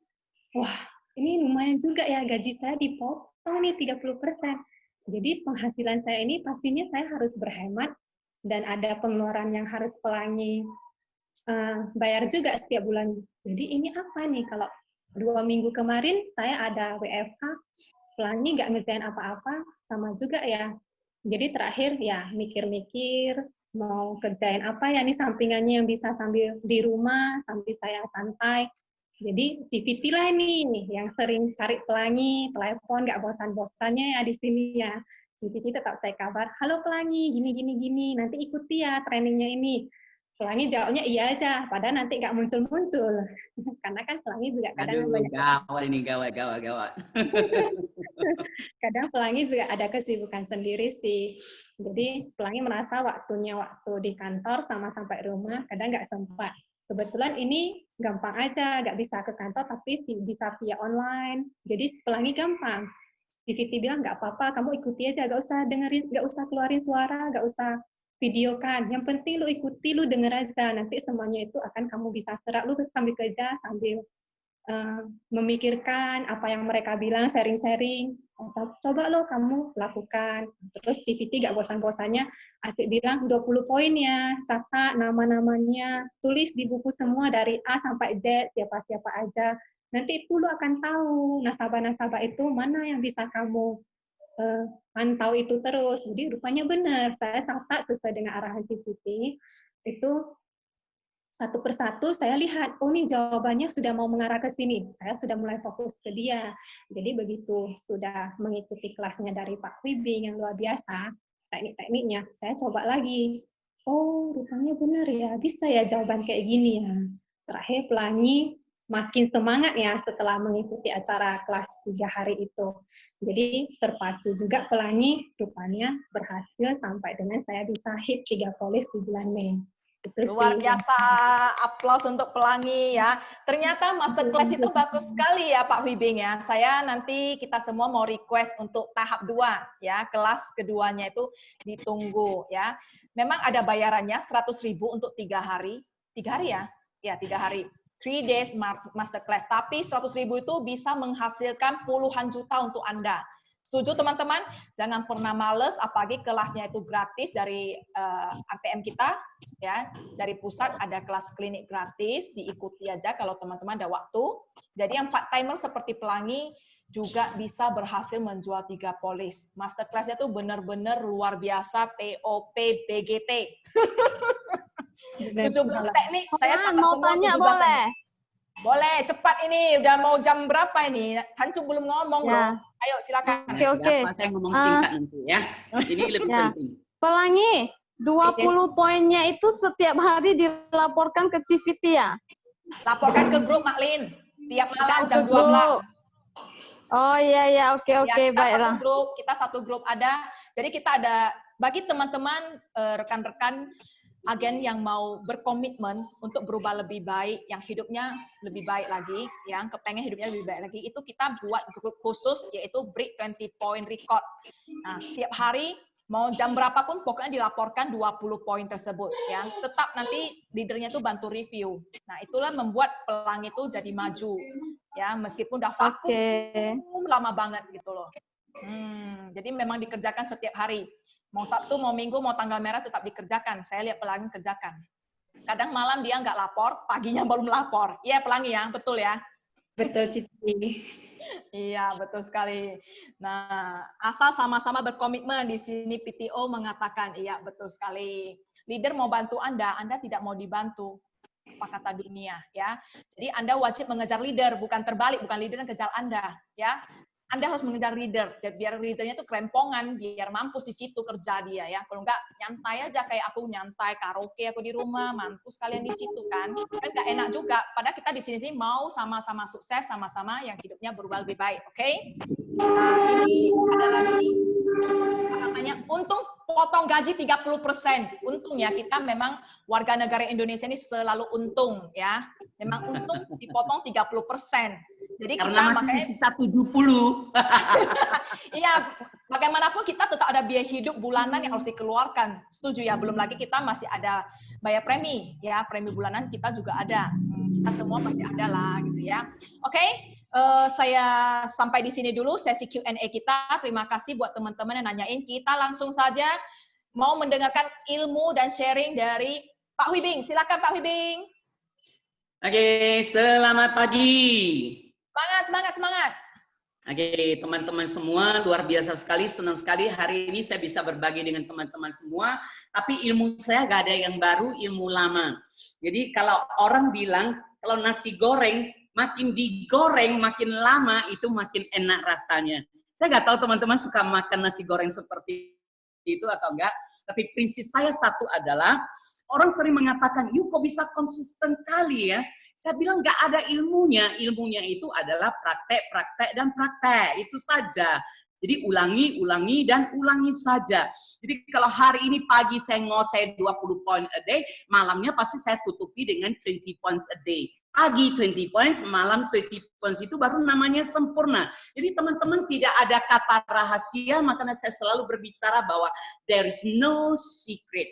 wah ini lumayan juga ya, gaji saya dipotong nih 30%. Jadi penghasilan saya ini pastinya saya harus berhemat dan ada pengeluaran yang harus Pelangi bayar juga setiap bulan. Jadi ini apa nih, kalau 2 minggu kemarin saya ada WFH, Pelangi nggak ngerjain apa-apa, sama juga ya. Jadi terakhir ya mikir-mikir mau kerjain apa ya nih sampingannya yang bisa sambil di rumah, sambil saya santai. Jadi GPT lah nih yang sering cari Pelangi, telepon nggak bosan-bosannya ya di sini ya. GPT tetap saya kabar, halo Pelangi, gini, nanti ikuti ya trainingnya ini. Pelangi jawabnya iya aja, padahal nanti nggak muncul-muncul. Karena kan Pelangi juga kadang banyak. Gawat ini, gawat. Kadang Pelangi juga ada kesibukan sendiri sih. Jadi Pelangi merasa waktunya waktu di kantor sama sampai rumah, kadang nggak sempat. Kebetulan ini gampang aja, nggak bisa ke kantor, tapi bisa via online. Jadi Pelangi gampang. GPT bilang nggak apa-apa, kamu ikuti aja, nggak usah dengerin, nggak usah keluarin suara, nggak usah videokan. Yang penting lu ikuti, lu denger aja. Nanti semuanya itu akan kamu bisa serap. Lu sambil kerja, sambil memikirkan apa yang mereka bilang, sharing-sharing. Coba lo kamu lakukan. Terus GPT gak bosan-bosannya asik bilang 20 poin ya, catat nama-namanya, tulis di buku semua dari A sampai Z, siapa-siapa aja. Nanti itu lo akan tahu nasabah-nasabah itu mana yang bisa kamu pantau itu terus. Jadi rupanya benar, saya catat sesuai dengan arahan GPT, itu satu persatu saya lihat, oh nih jawabannya sudah mau mengarah ke sini, saya sudah mulai fokus ke dia. Jadi begitu sudah mengikuti kelasnya dari Pak Wibing yang luar biasa, teknik-tekniknya, saya coba lagi. Oh, rupanya benar ya, bisa ya jawaban kayak gini ya. Terakhir Pelangi makin semangat ya setelah mengikuti acara kelas 3 hari itu. Jadi terpacu juga Pelangi, rupanya berhasil sampai dengan saya bisa hit 3 polis di bulan Mei. Luar biasa, aplaus untuk Pelangi ya. Ternyata masterclass itu bagus sekali ya Pak Wibing ya. Saya nanti kita semua mau request untuk tahap 2 ya, kelas keduanya itu ditunggu ya. Memang ada bayarannya 100.000 untuk 3 hari. 3 hari ya? Ya, 3 hari. 3 days masterclass. Tapi 100.000 itu bisa menghasilkan puluhan juta untuk Anda. Setuju teman-teman? Jangan pernah males, apalagi kelasnya itu gratis dari ATM kita, ya, dari pusat ada kelas klinik gratis, diikuti aja kalau teman-teman ada waktu. Jadi yang part-timer seperti Pelangi juga bisa berhasil menjual 3 polis. Masterclass-nya itu benar-benar luar biasa, TOP BGT. 17 teknik, saya mau tanya boleh? Boleh, cepat ini. Udah mau jam berapa ini? Hancu belum ngomong loh. Ayo, silakan. Oke. Saya ngomong singkat nanti ya. Ini lebih penting. Pelangi, 20 poinnya itu setiap hari dilaporkan ke CVT ya? Laporkan ke grup, Maklin. Tiap malam jam 12. Oh iya, oke, baiklah. Kita satu grup ada. Jadi kita ada, bagi teman-teman, rekan-rekan, agen yang mau berkomitmen untuk berubah lebih baik, yang hidupnya lebih baik lagi, yang kepengen hidupnya lebih baik lagi, itu kita buat grup khusus, yaitu Break 20 Point Record. Nah, setiap hari, mau jam berapapun, pokoknya dilaporkan 20 poin tersebut. Ya. Tetap nanti leadernya itu bantu review. Nah, itulah membuat Pelangi itu jadi maju. Ya, meskipun udah vakum lama banget gitu loh. Jadi memang dikerjakan setiap hari. Mau Sabtu, mau Minggu, mau tanggal merah tetap dikerjakan. Saya lihat Pelangi kerjakan. Kadang malam dia nggak lapor, paginya baru melapor. Iya Pelangi ya, betul ya? Betul, Cici. Iya, betul sekali. Nah, asal sama-sama berkomitmen, di sini PTO mengatakan, iya betul sekali. Leader mau bantu Anda tidak mau dibantu. Apa kata dunia ya? Jadi Anda wajib mengejar leader, bukan terbalik, bukan leader yang kejar Anda ya. Anda harus mengejar leader, biar leadernya tuh kerempongan, biar mampus di situ kerja dia ya. Kalau enggak, nyantai aja kayak aku nyantai karaoke aku di rumah, mampus kalian di situ kan. Kan enggak enak juga. Padahal kita di sini mau sama-sama sukses, sama-sama yang hidupnya berubah lebih baik, oke? Nah, ini ada lagi katanya untung potong gaji 30%. Untung ya, kita memang warga negara Indonesia ini selalu untung ya. Memang untung dipotong 30%. Jadi karena kita masih makanya sisa 70. Iya, bagaimanapun kita tetap ada biaya hidup bulanan yang harus dikeluarkan. Setuju ya? Belum lagi kita masih ada bayar premi ya, premi bulanan kita juga ada. kita semua pasti ada lah gitu ya. Oke, saya sampai di sini dulu sesi Q&A kita. Terima kasih buat teman-teman yang nanyain. Kita langsung saja mau mendengarkan ilmu dan sharing dari Pak Wibing. Silakan Pak Wibing. Oke, selamat pagi. Semangat. Oke, teman-teman semua, luar biasa sekali, senang sekali hari ini saya bisa berbagi dengan teman-teman semua. Tapi ilmu saya gak ada yang baru, ilmu lama. Jadi kalau orang bilang, kalau nasi goreng, makin digoreng, makin lama, itu makin enak rasanya. Saya gak tahu teman-teman suka makan nasi goreng seperti itu atau enggak. Tapi prinsip saya satu adalah, orang sering mengatakan, yuk kok bisa konsisten kali ya. Saya bilang nggak ada ilmunya. Ilmunya itu adalah praktek, dan praktek. Itu saja. Jadi ulangi, dan ulangi saja. Jadi kalau hari ini pagi saya ngoceh 20 poin a day, malamnya pasti saya tutupi dengan 20 points a day. Pagi 20 points, malam 20 points, itu baru namanya sempurna. Jadi teman-teman tidak ada kata rahasia, makanya saya selalu berbicara bahwa there is no secret.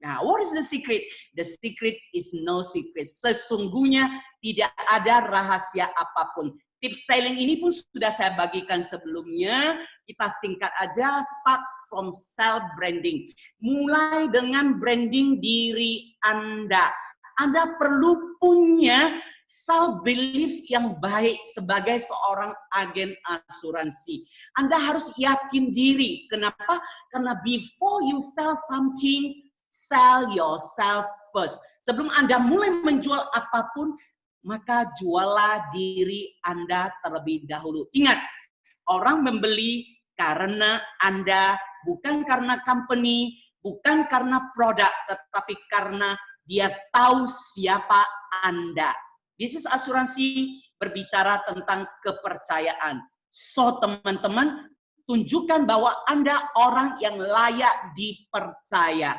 Nah, what is the secret? The secret is no secret. Sesungguhnya tidak ada rahasia apapun. Tips selling ini pun sudah saya bagikan sebelumnya. Kita singkat aja, start from self branding. Mulai dengan branding diri Anda. Anda perlu punya self belief yang baik sebagai seorang agen asuransi. Anda harus yakin diri. Kenapa? Karena before you sell something, sell yourself first. Sebelum Anda mulai menjual apapun, maka jualah diri Anda terlebih dahulu. Ingat, orang membeli karena Anda, bukan karena company, bukan karena produk, tetapi karena dia tahu siapa Anda. Bisnis asuransi berbicara tentang kepercayaan. So, teman-teman, tunjukkan bahwa Anda orang yang layak dipercaya.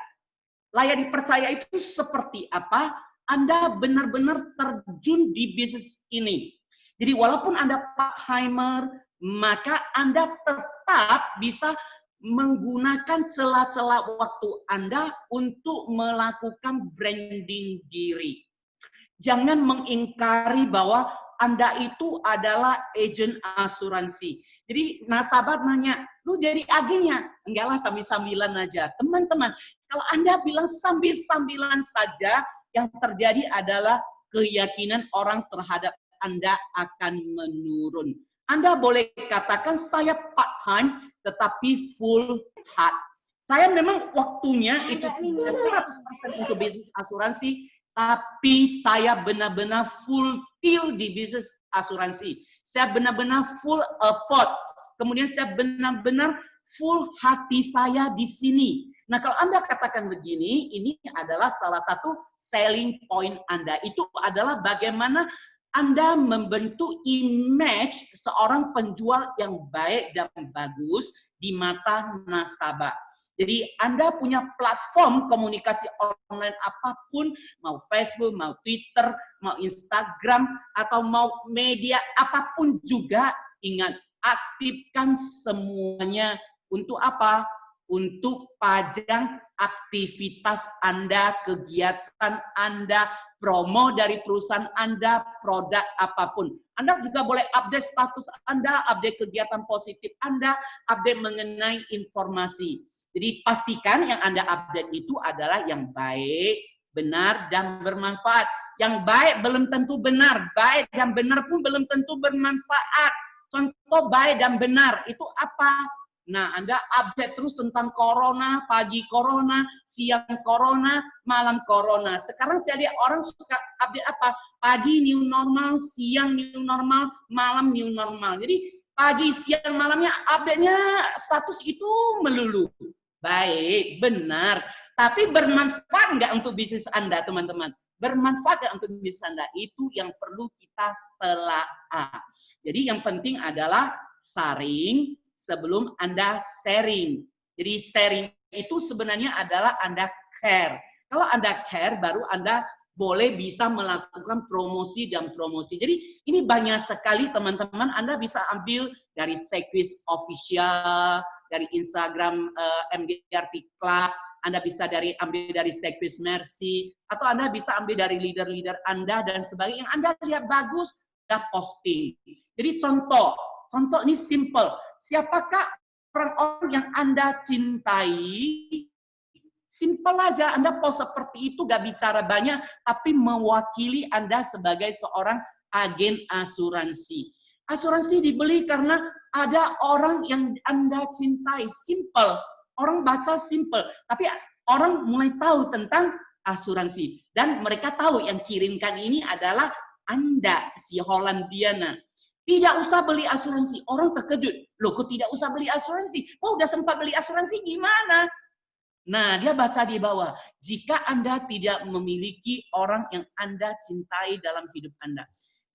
Layak dipercaya itu seperti apa? Anda benar-benar terjun di bisnis ini. Jadi walaupun Anda part-timer, maka Anda tetap bisa menggunakan celah-celah waktu Anda untuk melakukan branding diri. Jangan mengingkari bahwa Anda itu adalah agen asuransi. Jadi nasabah nanya, lu jadi agennya? Enggak lah, sambil-sambilan aja. Teman-teman, kalau Anda bilang sambil-sambilan saja, yang terjadi adalah keyakinan orang terhadap Anda akan menurun. Anda boleh katakan saya part-time, tetapi full heart. Saya memang waktunya itu 100% untuk bisnis asuransi, tapi saya benar-benar full till di bisnis asuransi. Saya benar-benar full effort. Kemudian saya benar-benar full hati saya di sini. Nah, kalau Anda katakan begini, ini adalah salah satu selling point Anda. Itu adalah bagaimana Anda membentuk image seorang penjual yang baik dan bagus di mata nasabah. Jadi Anda punya platform komunikasi online apapun, mau Facebook, mau Twitter, mau Instagram, atau mau media apapun juga, ingat, aktifkan semuanya. Untuk apa? Untuk pajang aktivitas Anda, kegiatan Anda, promo dari perusahaan Anda, produk apapun. Anda juga boleh update status Anda, update kegiatan positif Anda, update mengenai informasi. Jadi pastikan yang Anda update itu adalah yang baik, benar, dan bermanfaat. Yang baik belum tentu benar, baik dan benar pun belum tentu bermanfaat. Contoh baik dan benar itu apa? Nah, Anda update terus tentang corona, pagi corona, siang corona, malam corona. Sekarang saya lihat orang suka update apa? Pagi new normal, siang new normal, malam new normal. Jadi pagi, siang, malamnya update-nya status itu melulu. Baik, benar. Tapi bermanfaat nggak untuk bisnis Anda, teman-teman? Bermanfaat nggak untuk bisnis Anda? Itu yang perlu kita telaah. Jadi yang penting adalah saring sebelum Anda sharing. Jadi sharing itu sebenarnya adalah Anda care. Kalau Anda care, baru Anda boleh bisa melakukan promosi dan promosi. Jadi ini banyak sekali teman-teman, Anda bisa ambil dari Sequis Official, dari Instagram MDRT Club, Anda bisa ambil dari Sekvis Mercy, atau Anda bisa ambil dari leader-leader Anda dan sebagainya. Yang Anda lihat bagus, Anda posting. Jadi contoh ini simple. Siapakah orang-orang yang Anda cintai? Simple aja, Anda post seperti itu, gak bicara banyak, tapi mewakili Anda sebagai seorang agen asuransi. Asuransi dibeli karena ada orang yang Anda cintai. Simple. Orang baca simple. Tapi orang mulai tahu tentang asuransi. Dan mereka tahu yang kirimkan ini adalah Anda, si Hollandiana. Tidak usah beli asuransi. Orang terkejut. Loh, kok tidak usah beli asuransi? Oh, udah sempat beli asuransi, gimana? Nah, dia baca di bawah. Jika Anda tidak memiliki orang yang Anda cintai dalam hidup Anda.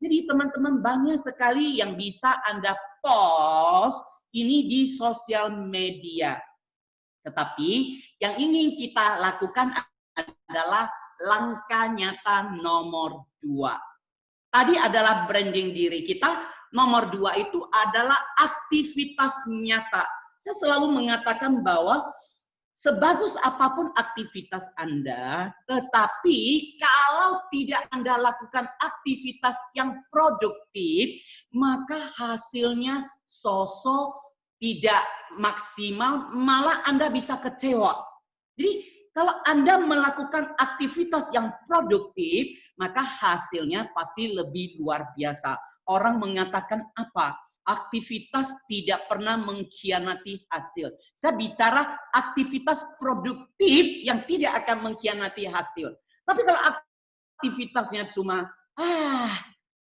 Jadi teman-teman, banyak sekali yang bisa Anda post ini di sosial media. Tetapi yang ingin kita lakukan adalah langkah nyata nomor 2. Tadi adalah branding diri kita. Nomor 2 itu adalah aktivitas nyata. Saya selalu mengatakan bahwa sebagus apapun aktivitas Anda, tetapi kalau tidak Anda lakukan aktivitas yang produktif, maka hasilnya sosok tidak maksimal, malah Anda bisa kecewa. Jadi kalau Anda melakukan aktivitas yang produktif, maka hasilnya pasti lebih luar biasa. Orang mengatakan apa? Aktivitas tidak pernah mengkhianati hasil. Saya bicara aktivitas produktif yang tidak akan mengkhianati hasil. Tapi kalau aktivitasnya cuma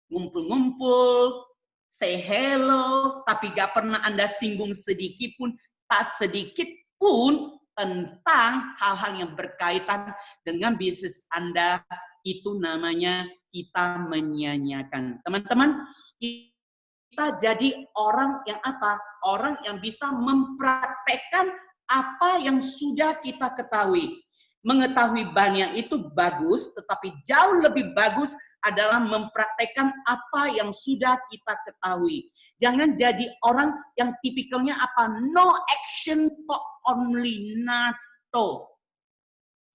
ngumpul-ngumpul, say hello, tapi gak pernah Anda singgung sedikit pun, tak sedikit pun tentang hal-hal yang berkaitan dengan bisnis Anda, itu namanya kita menyia-nyiakan. Teman-teman, kita jadi orang yang apa? Orang yang bisa mempraktekkan apa yang sudah kita ketahui. Mengetahui banyak itu bagus, tetapi jauh lebih bagus adalah mempraktekkan apa yang sudah kita ketahui. Jangan jadi orang yang tipikalnya apa? No action, talk only, NATO.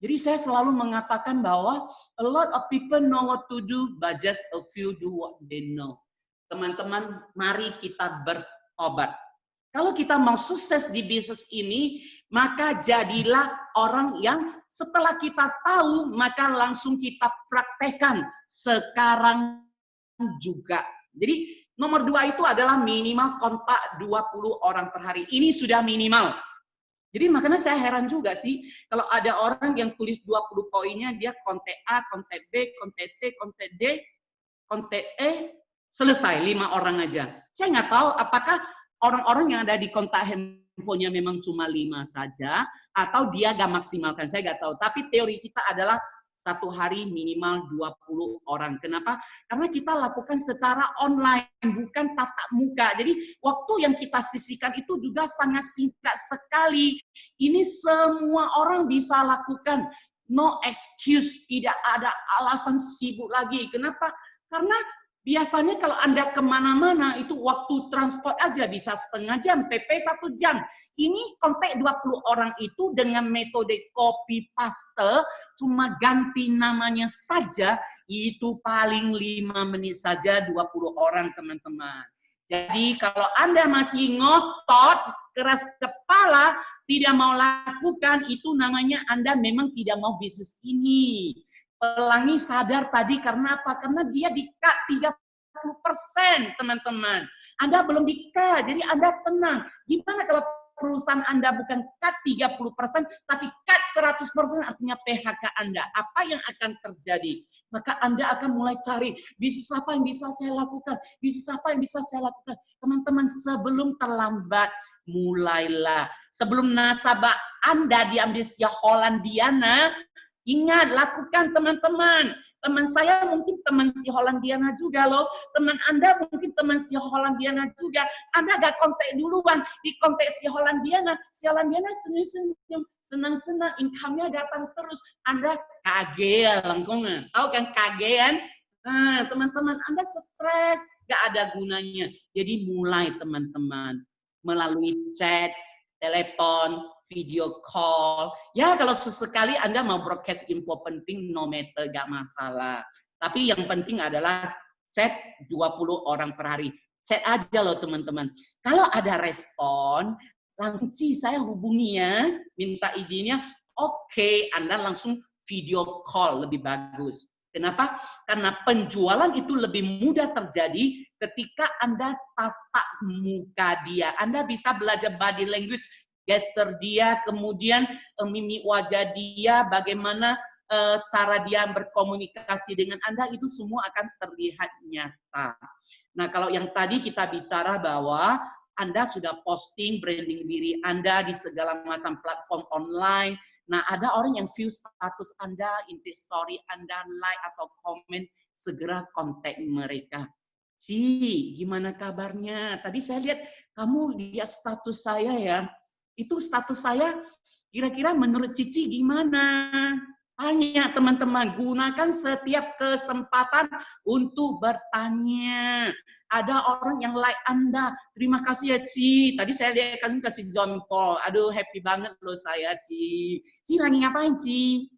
Jadi saya selalu mengatakan bahwa a lot of people know what to do, but just a few do what they know. Teman-teman, mari kita bertobat. Kalau kita mau sukses di bisnis ini, maka jadilah orang yang setelah kita tahu, maka langsung kita praktekkan sekarang juga. Jadi nomor 2 itu adalah minimal kontak 20 orang per hari. Ini sudah minimal. Jadi makanya saya heran juga sih, kalau ada orang yang tulis 20 poinnya, dia kontak A, kontak B, kontak C, kontak D, kontak E, selesai 5 orang aja. Saya nggak tahu apakah orang-orang yang ada di kontak handphonenya memang cuma 5 saja, atau dia nggak maksimalkan, saya nggak tahu. Tapi teori kita adalah satu hari minimal 20 orang. Kenapa? Karena kita lakukan secara online, bukan tatap muka. Jadi waktu yang kita sisihkan itu juga sangat singkat sekali. Ini semua orang bisa lakukan. No excuse, tidak ada alasan sibuk lagi. Kenapa? Karena biasanya kalau Anda kemana-mana, itu waktu transport aja bisa setengah jam, PP 1 jam. Ini kontak 20 orang itu dengan metode copy paste, cuma ganti namanya saja, itu paling 5 menit saja 20 orang, teman-teman. Jadi kalau Anda masih ngotot, keras kepala, tidak mau lakukan, itu namanya Anda memang tidak mau bisnis ini. Pelangi sadar tadi karena apa? Karena dia di-cut 30%, teman-teman. Anda belum di-cut, jadi Anda tenang. Gimana kalau perusahaan Anda bukan cut 30%, tapi cut 100%, artinya PHK Anda? Apa yang akan terjadi? Maka Anda akan mulai cari, bisnis apa yang bisa saya lakukan? Bisnis apa yang bisa saya lakukan? Teman-teman, sebelum terlambat, mulailah. Sebelum nasabah Anda diambil si Hollandiana, ingat, lakukan teman-teman. Teman saya mungkin teman si Hollandiana juga loh. Teman Anda mungkin teman si Hollandiana juga. Anda gak kontak duluan, di kontak si Hollandiana. Si Hollandiana senyum-senyum, senang-senang, income-nya datang terus. Anda kaget lengkungan. Tahu kan kaget? Nah, teman-teman, Anda stres, gak ada gunanya. Jadi mulai teman-teman. Melalui chat, telepon, video call. Ya kalau sesekali Anda mau broadcast info penting, no matter, gak masalah. Tapi yang penting adalah chat 20 orang per hari. Chat aja loh teman-teman. Kalau ada respon, langsung sih saya hubungi ya, minta izinnya. Oke, Anda langsung video call lebih bagus. Kenapa? Karena penjualan itu lebih mudah terjadi ketika Anda tatap muka dia. Anda bisa belajar body language, gesture dia, kemudian mimik wajah dia, bagaimana cara dia berkomunikasi dengan Anda, itu semua akan terlihat nyata. Nah, kalau yang tadi kita bicara bahwa Anda sudah posting branding diri Anda di segala macam platform online. Nah, ada orang yang view status Anda, inti story Anda, like atau komen, segera kontak mereka. Ci, gimana kabarnya? Tadi saya lihat kamu lihat status saya ya. Itu status saya kira-kira menurut Cici gimana? Tanya teman-teman, gunakan setiap kesempatan untuk bertanya. Ada orang yang like Anda. Terima kasih ya, Ci. Tadi saya lihat kamu kasih jempol. Aduh, happy banget loh saya, Ci. Ci lagi ngapain, Ci?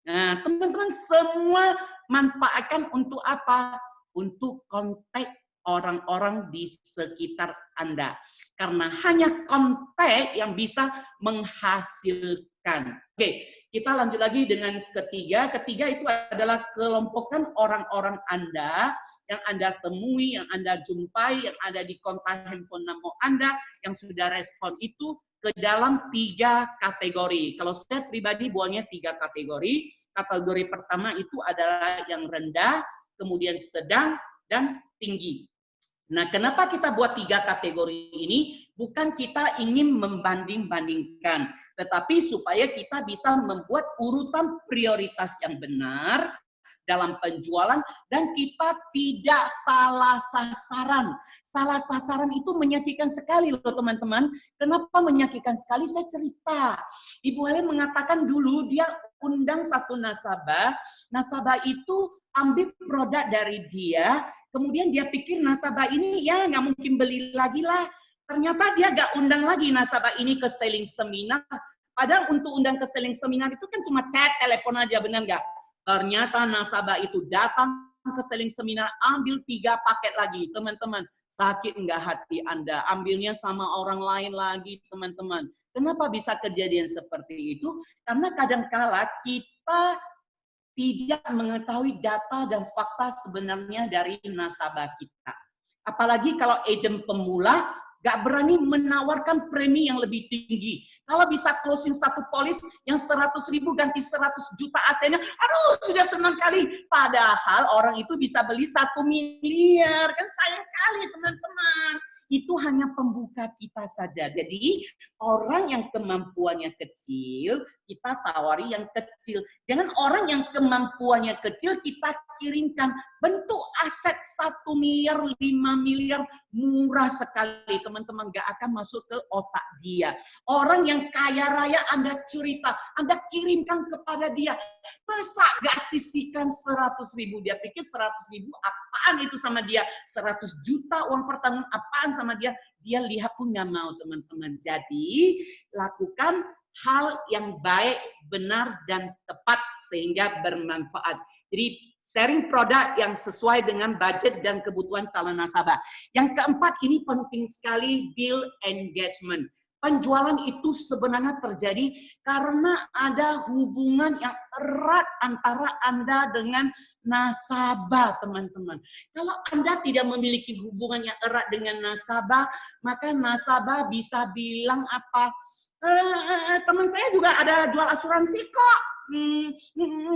Nah, teman-teman semua manfaatkan untuk apa? Untuk kontak orang-orang di sekitar Anda. Karena hanya kontak yang bisa menghasilkan. Oke, kita lanjut lagi dengan ketiga. Ketiga itu adalah kelompokkan orang-orang Anda yang Anda temui, yang Anda jumpai, yang ada di kontak handphone nomor Anda, yang sudah respon itu ke dalam 3 kategori. Kalau saya pribadi buatnya 3 kategori. Kategori pertama itu adalah yang rendah, kemudian sedang, dan tinggi. Nah, kenapa kita buat 3 kategori ini? Bukan kita ingin membanding-bandingkan, tetapi supaya kita bisa membuat urutan prioritas yang benar dalam penjualan dan kita tidak salah sasaran. Salah sasaran itu menyakitkan sekali loh teman-teman. Kenapa menyakitkan sekali? Saya cerita. Ibu Helen mengatakan dulu dia undang satu nasabah. Nasabah itu ambil produk dari dia, kemudian dia pikir nasabah ini ya nggak mungkin beli lagi lah. Ternyata dia nggak undang lagi nasabah ini ke selling seminar. Padahal untuk undang ke selling seminar itu kan cuma chat, telepon aja, benar nggak? Ternyata nasabah itu datang ke selling seminar, ambil 3 paket lagi. Teman-teman, sakit nggak hati Anda? Ambilnya sama orang lain lagi, teman-teman. Kenapa bisa kejadian seperti itu? Karena kadangkala kita tidak mengetahui data dan fakta sebenarnya dari nasabah kita. Apalagi kalau agen pemula, gak berani menawarkan premi yang lebih tinggi. Kalau bisa closing satu polis yang 100.000 ganti 100 juta AC-nya, aduh sudah senang kali. Padahal orang itu bisa beli 1 miliar. Kan sayang kali teman-teman. Itu hanya pembuka kita saja. Jadi orang yang kemampuannya kecil, kita tawari yang kecil. Jangan orang yang kemampuannya kecil kita kirimkan bentuk aset 1 miliar, 5 miliar, murah sekali. Teman-teman gak akan masuk ke otak dia. Orang yang kaya raya Anda cerita, Anda kirimkan kepada dia. Masa gak sisihkan 100.000? Dia pikir 100.000 apaan itu sama dia? 100 juta uang per tahun apaan sama dia? Dia lihat pun nggak mau teman-teman. Jadi lakukan hal yang baik, benar, dan tepat sehingga bermanfaat. Jadi sharing produk yang sesuai dengan budget dan kebutuhan calon nasabah. Yang keempat ini penting sekali, build engagement. Penjualan itu sebenarnya terjadi karena ada hubungan yang erat antara Anda dengan nasabah, teman-teman. Kalau Anda tidak memiliki hubungan yang erat dengan nasabah, maka nasabah bisa bilang apa? Teman saya juga ada jual asuransi kok.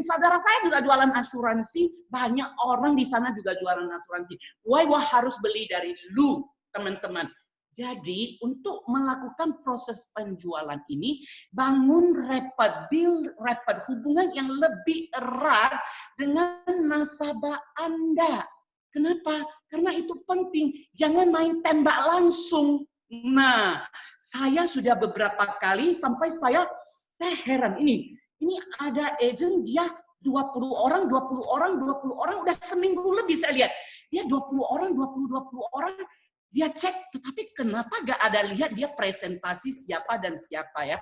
Saudara saya juga jualan asuransi. Banyak orang di sana juga jualan asuransi. Why harus beli dari lu, teman-teman? Jadi untuk melakukan proses penjualan ini, bangun rapat, build rapat, hubungan yang lebih erat dengan nasabah Anda. Kenapa? Karena itu penting. Jangan main tembak langsung. Nah, saya sudah beberapa kali sampai saya heran ini ada agent dia 20 orang, udah seminggu lebih saya lihat. Dia 20 orang, dia cek, tetapi kenapa gak ada lihat dia presentasi siapa dan siapa ya.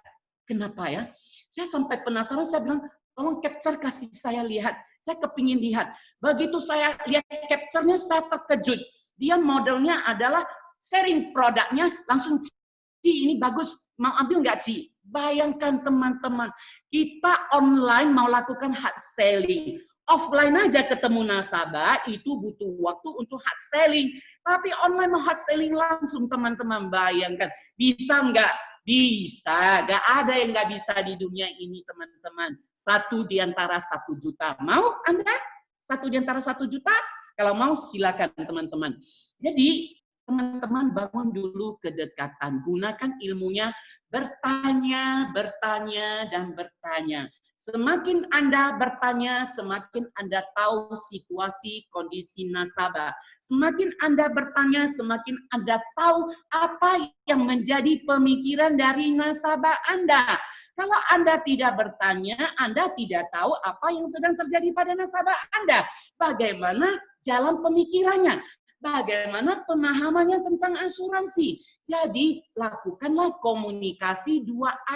Kenapa ya? Saya sampai penasaran, saya bilang, tolong capture kasih saya lihat. Saya kepingin lihat. Begitu saya lihat capture-nya, saya terkejut. Dia modelnya adalah sharing produknya, langsung, Ci, ini bagus, mau ambil nggak, Ci? Bayangkan teman-teman, kita online mau lakukan hard selling. Offline aja ketemu nasabah, itu butuh waktu untuk hard selling. Tapi online mau hard selling langsung, teman-teman. Bayangkan, bisa nggak? Bisa. Nggak ada yang nggak bisa di dunia ini, teman-teman. 1 di antara 1 juta. Mau Anda? 1 di antara 1 juta? Kalau mau, silakan, teman-teman. Jadi, teman-teman bangun dulu kedekatan. Gunakan ilmunya, bertanya, bertanya, dan bertanya. Semakin Anda bertanya, semakin Anda tahu situasi kondisi nasabah. Semakin Anda bertanya, semakin Anda tahu apa yang menjadi pemikiran dari nasabah Anda. Kalau Anda tidak bertanya, Anda tidak tahu apa yang sedang terjadi pada nasabah Anda. Bagaimana jalan pemikirannya, bagaimana pemahamannya tentang asuransi. Jadi, lakukanlah komunikasi 2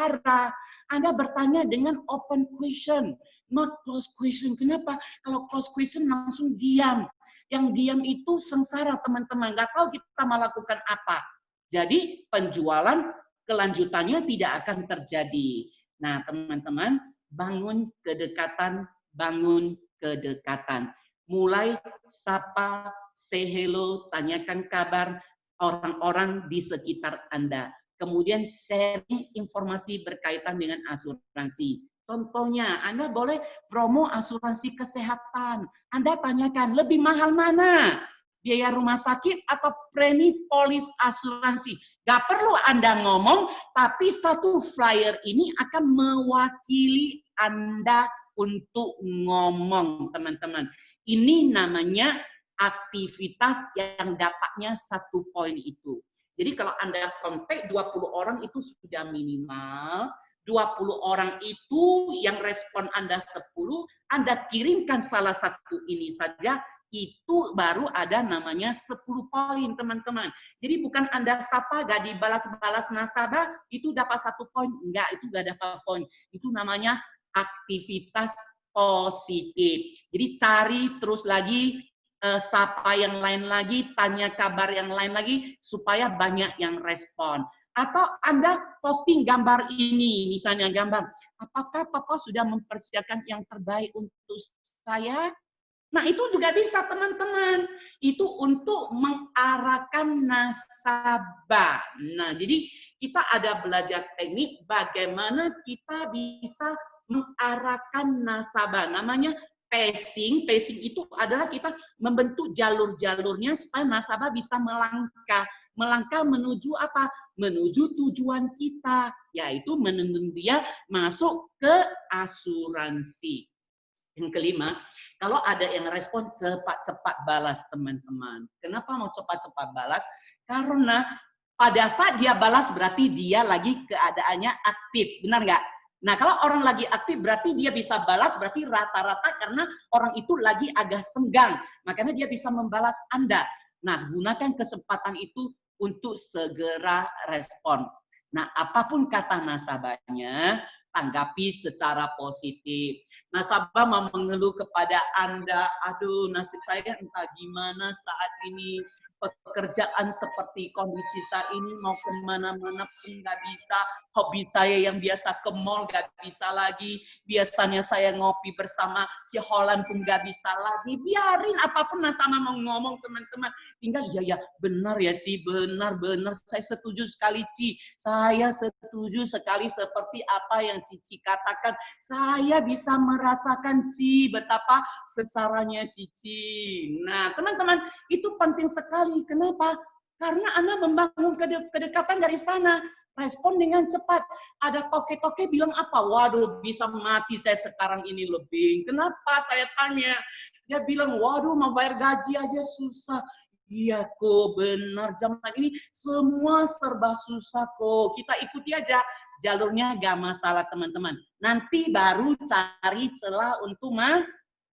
arah. Anda bertanya dengan open question, not closed question. Kenapa? Kalau closed question langsung diam. Yang diam itu sengsara, teman-teman. Nggak tahu kita melakukan apa. Jadi, penjualan kelanjutannya tidak akan terjadi. Nah, teman-teman, bangun kedekatan, bangun kedekatan. Mulai sapa, say hello, tanyakan kabar orang-orang di sekitar Anda. Kemudian sharing informasi berkaitan dengan asuransi. Contohnya, Anda boleh promo asuransi kesehatan. Anda tanyakan, lebih mahal mana? Biaya rumah sakit atau premi polis asuransi? Gak perlu Anda ngomong, tapi satu flyer ini akan mewakili Anda untuk ngomong, teman-teman. Ini namanya aktivitas yang dapatnya 1 poin itu. Jadi kalau Anda kontak 20 orang itu sudah minimal, 20 orang itu yang respon Anda 10, Anda kirimkan salah satu ini saja, itu baru ada namanya 10 poin, teman-teman. Jadi bukan Anda sapa, gak dibalas-balas nasabah, itu dapat 1 poin. Enggak, itu gak dapat poin. Itu namanya aktivitas positif. Jadi cari terus lagi, sapa yang lain lagi, tanya kabar yang lain lagi, supaya banyak yang respon. Atau Anda posting gambar ini, misalnya gambar, apakah Papa sudah mempersiapkan yang terbaik untuk saya? Nah, itu juga bisa, teman-teman. Itu untuk mengarahkan nasabah. Nah, jadi kita ada belajar teknik bagaimana kita bisa mengarahkan nasabah. Namanya pacing. Pacing itu adalah kita membentuk jalur-jalurnya supaya nasabah bisa melangkah. Melangkah menuju apa? Menuju tujuan kita, yaitu menuntun dia masuk ke asuransi. Yang kelima, kalau ada yang respon, cepat-cepat balas, teman-teman. Kenapa mau cepat-cepat balas? Karena pada saat dia balas berarti dia lagi keadaannya aktif. Benar nggak? Nah, kalau orang lagi aktif berarti dia bisa balas, berarti rata-rata karena orang itu lagi agak senggang. Makanya dia bisa membalas Anda. Nah, gunakan kesempatan itu untuk segera respon. Nah, apapun kata nasabahnya, tanggapi secara positif. Nasabah mau mengeluh kepada Anda, aduh nasib saya entah gimana saat ini, pekerjaan seperti kondisi saat ini mau kemana-mana pun nggak bisa, hobi saya yang biasa ke mall nggak bisa lagi, biasanya saya ngopi bersama si Holland pun nggak bisa lagi, biarin apapun nasabah mau ngomong, teman-teman, tinggal iya benar ya Ci, benar saya setuju sekali Ci, saya setuju sekali seperti apa yang Cici katakan, saya bisa merasakan Ci betapa sesaranya Cici. Nah, teman-teman, itu penting sekali. Kenapa? Karena Anda membangun kedekatan dari sana. Respon dengan cepat. Ada toke-toke bilang apa? Waduh, bisa mati saya sekarang ini lebih. Kenapa? Saya tanya. Dia bilang, waduh, mau bayar gaji aja susah. Iya kok, benar. Zaman ini semua serba susah kok. Kita ikuti aja. Jalurnya gak masalah, teman-teman. Nanti baru cari celah untuk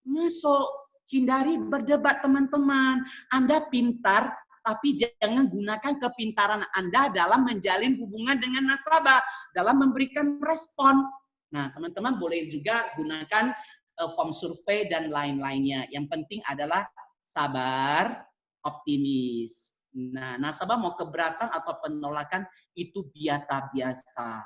masuk. Hindari berdebat, teman-teman. Anda pintar tapi jangan gunakan kepintaran Anda dalam menjalin hubungan dengan nasabah, dalam memberikan respon. Nah, teman-teman boleh juga gunakan form survei dan lain-lainnya. Yang penting adalah sabar, optimis. Nah, nasabah mau keberatan atau penolakan itu biasa-biasa.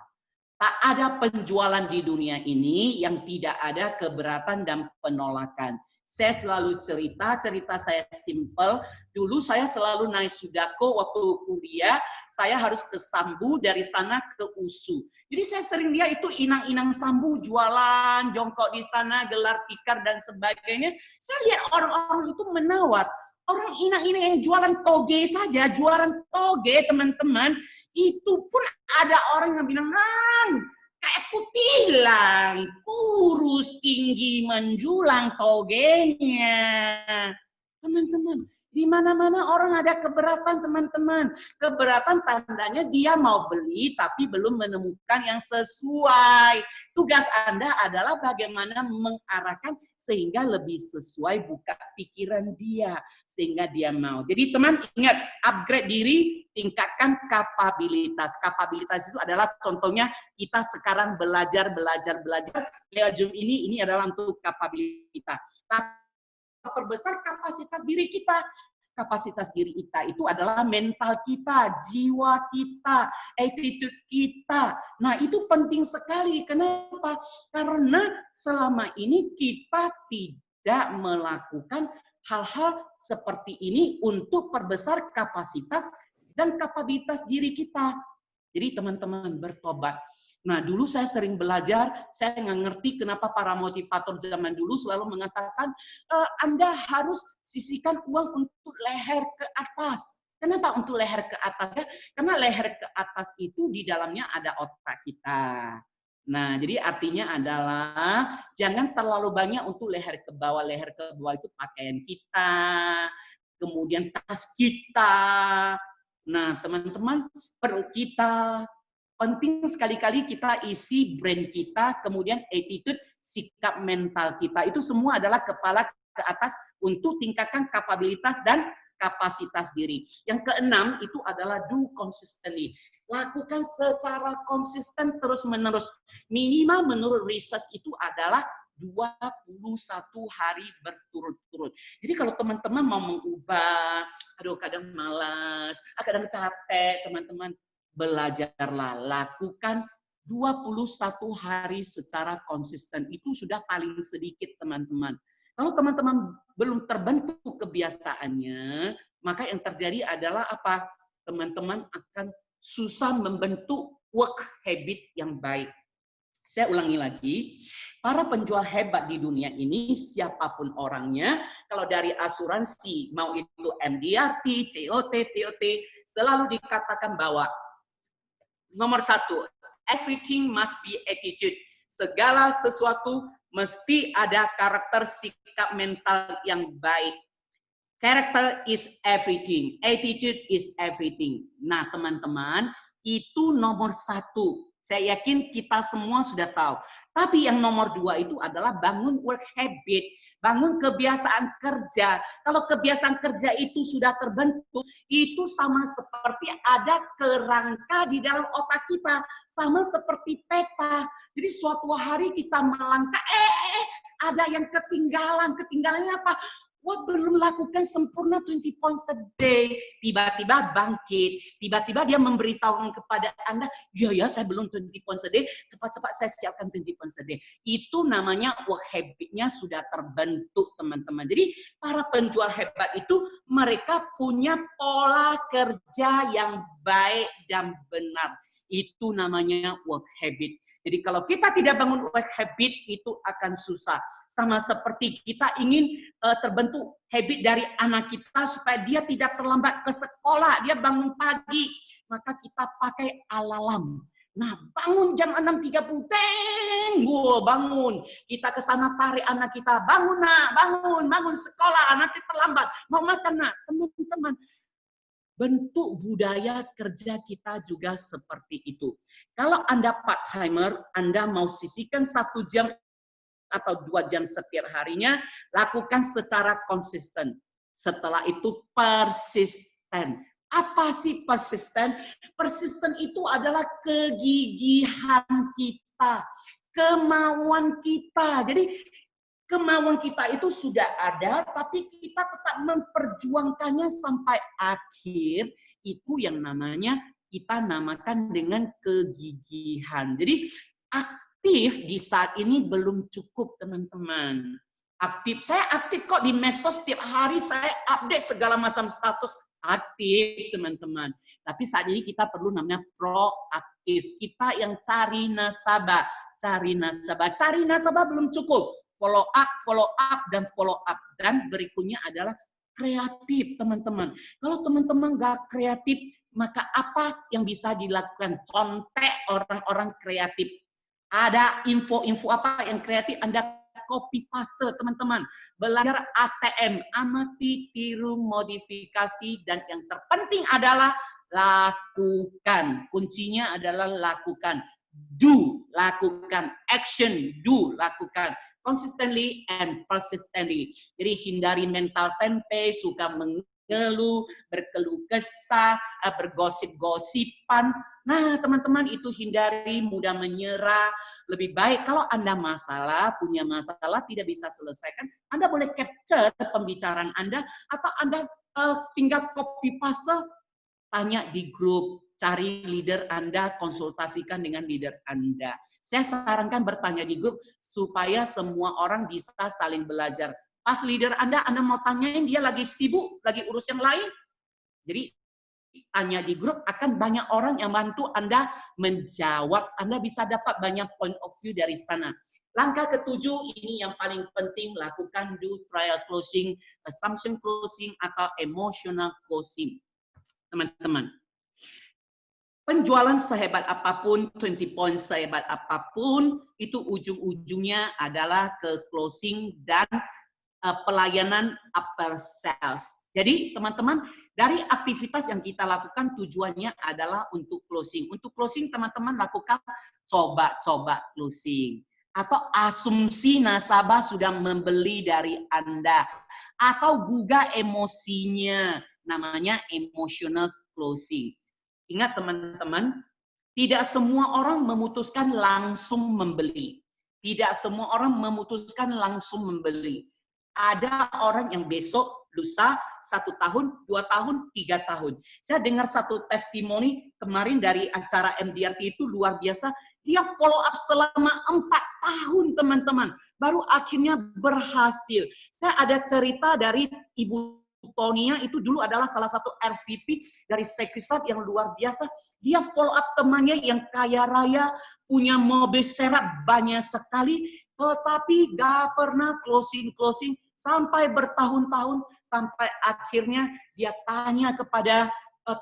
Tak ada penjualan di dunia ini yang tidak ada keberatan dan penolakan. Saya selalu cerita saya simple. Dulu saya selalu naik Sudako waktu kuliah, saya harus ke Sambu, dari sana ke USU. Jadi saya sering lihat itu inang-inang Sambu jualan, jongkok di sana, gelar tikar dan sebagainya. Saya lihat orang-orang itu menawar. Orang inang-inang yang jualan toge saja, jualan toge teman-teman, itu pun ada orang yang bilang, kayak kutilang, kurus, tinggi, menjulang togenya. Teman-teman, di mana-mana orang ada keberatan, teman-teman. Keberatan tandanya dia mau beli tapi belum menemukan yang sesuai. Tugas Anda adalah bagaimana mengarahkan sehingga lebih sesuai buka pikiran dia, sehingga dia mau. Jadi teman, ingat, upgrade diri, tingkatkan kapabilitas. Kapabilitas itu adalah contohnya kita sekarang belajar. Lewat Zoom ini adalah untuk kapabilitas. Perbesar kapasitas diri kita. Kapasitas diri kita itu adalah mental kita, jiwa kita, attitude kita. Nah, itu penting sekali. Kenapa? Karena selama ini kita tidak melakukan hal-hal seperti ini untuk perbesar kapasitas dan kapabilitas diri kita. Jadi teman-teman bertobat. Nah, dulu saya sering belajar, saya nggak ngerti kenapa para motivator zaman dulu selalu mengatakan, Anda harus sisihkan uang untuk leher ke atas. Kenapa untuk leher ke atas? Karena leher ke atas itu di dalamnya ada otak kita. Nah, jadi artinya adalah jangan terlalu banyak untuk leher ke bawah. Leher ke bawah itu pakaian kita, kemudian tas kita. Nah, teman-teman, perut kita. Penting sekali-kali kita isi brand kita, kemudian attitude, sikap mental kita. Itu semua adalah kepala ke atas untuk tingkatkan kapabilitas dan kapasitas diri. Yang keenam itu adalah do consistently. Lakukan secara konsisten terus-menerus. Minimal menurut research itu adalah 21 hari berturut-turut. Jadi kalau teman-teman mau mengubah, aduh kadang malas, kadang capek, teman-teman, belajarlah, lakukan 21 hari secara konsisten. Itu sudah paling sedikit, teman-teman. Kalau teman-teman belum terbentuk kebiasaannya, maka yang terjadi adalah apa? Teman-teman akan susah membentuk work habit yang baik. Saya ulangi lagi, para penjual hebat di dunia ini, siapapun orangnya, kalau dari asuransi, mau itu MDRT, COT, TOT, selalu dikatakan bahwa nomor satu, everything must be attitude. Segala sesuatu mesti ada karakter, sikap mental yang baik. Character is everything, attitude is everything. Nah, teman-teman, itu nomor satu. Saya yakin kita semua sudah tahu. Tapi yang nomor dua itu adalah bangun work habit, bangun kebiasaan kerja. Kalau kebiasaan kerja itu sudah terbentuk, itu sama seperti ada kerangka di dalam otak kita, sama seperti peta. Jadi suatu hari kita melangkah, ada yang ketinggalan. Ketinggalannya apa? Wah, belum lakukan sempurna 20 points a day. Tiba-tiba bangkit. Tiba-tiba dia memberitahukan kepada Anda, ya saya belum 20 points a day, cepat-cepat saya siapkan 20 points a day. Itu namanya work habit-nya sudah terbentuk, teman-teman. Jadi para penjual hebat itu mereka punya pola kerja yang baik dan benar. Itu namanya work habit. Jadi kalau kita tidak bangun work habit, itu akan susah. Sama seperti kita ingin terbentuk habit dari anak kita supaya dia tidak terlambat ke sekolah, dia bangun pagi, maka kita pakai alarm. Nah, bangun jam 6.30, bangun. Kita ke sana tarik anak kita, bangun nak, bangun sekolah, nanti terlambat. Mau makan nak, teman-teman. Bentuk budaya kerja kita juga seperti itu. Kalau Anda part-timer, Anda mau sisihkan 1 jam atau 2 jam setiap harinya, lakukan secara konsisten. Setelah itu persisten. persisten. Apa sih persisten? Persisten itu adalah kegigihan kita, kemauan kita. Jadi kemauan kita itu sudah ada, tapi kita tetap memperjuangkannya sampai akhir. Itu yang namanya kita namakan dengan kegigihan. Jadi aktif di saat ini belum cukup, teman-teman. Saya aktif kok di medsos setiap hari, saya update segala macam status, aktif, teman-teman. Tapi saat ini kita perlu namanya proaktif. Kita yang cari nasabah. Cari nasabah belum cukup. Follow up, dan follow up. Dan berikutnya adalah kreatif, teman-teman. Kalau teman-teman nggak kreatif, maka apa yang bisa dilakukan? Contek orang-orang kreatif. Ada info-info apa yang kreatif, Anda copy paste, teman-teman. Belajar ATM, amati, tiru, modifikasi, dan yang terpenting adalah lakukan. Kuncinya adalah lakukan. Do, lakukan. Action, do, lakukan. Consistently and persistently. Jadi hindari mental tempe, suka mengeluh, berkeluh kesah, bergosip-gosipan. Nah, teman-teman, itu hindari, mudah menyerah. Lebih baik kalau Anda punya masalah, tidak bisa selesaikan, Anda boleh capture pembicaraan Anda, atau Anda tinggal copy paste, tanya di grup, cari leader Anda, konsultasikan dengan leader Anda. Saya sarankan bertanya di grup supaya semua orang bisa saling belajar. Pas leader Anda mau tanyain, dia lagi sibuk, lagi urus yang lain. Jadi tanya di grup, akan banyak orang yang bantu Anda menjawab. Anda bisa dapat banyak point of view dari sana. Langkah ketujuh, ini yang paling penting, lakukan do trial closing, assumption closing, atau emotional closing. Teman-teman. Penjualan sehebat apapun, 20 points sehebat apapun, itu ujung-ujungnya adalah ke closing dan pelayanan after sales. Jadi teman-teman, dari aktivitas yang kita lakukan tujuannya adalah untuk closing. Untuk closing teman-teman lakukan coba-coba closing. Atau asumsi nasabah sudah membeli dari Anda. Atau gugah emosinya, namanya emotional closing. Ingat teman-teman, tidak semua orang memutuskan langsung membeli. Tidak semua orang memutuskan langsung membeli. Ada orang yang besok, lusa, 1 tahun, 2 tahun, 3 tahun. Saya dengar satu testimoni kemarin dari acara MDRT itu luar biasa. Dia follow up selama 4 tahun, teman-teman. Baru akhirnya berhasil. Saya ada cerita dari Ibu Tonia, itu dulu adalah salah satu RVP dari Sekistab yang luar biasa. Dia follow up temannya yang kaya raya, punya mobil serap banyak sekali, tetapi gak pernah closing sampai bertahun-tahun, sampai akhirnya dia tanya kepada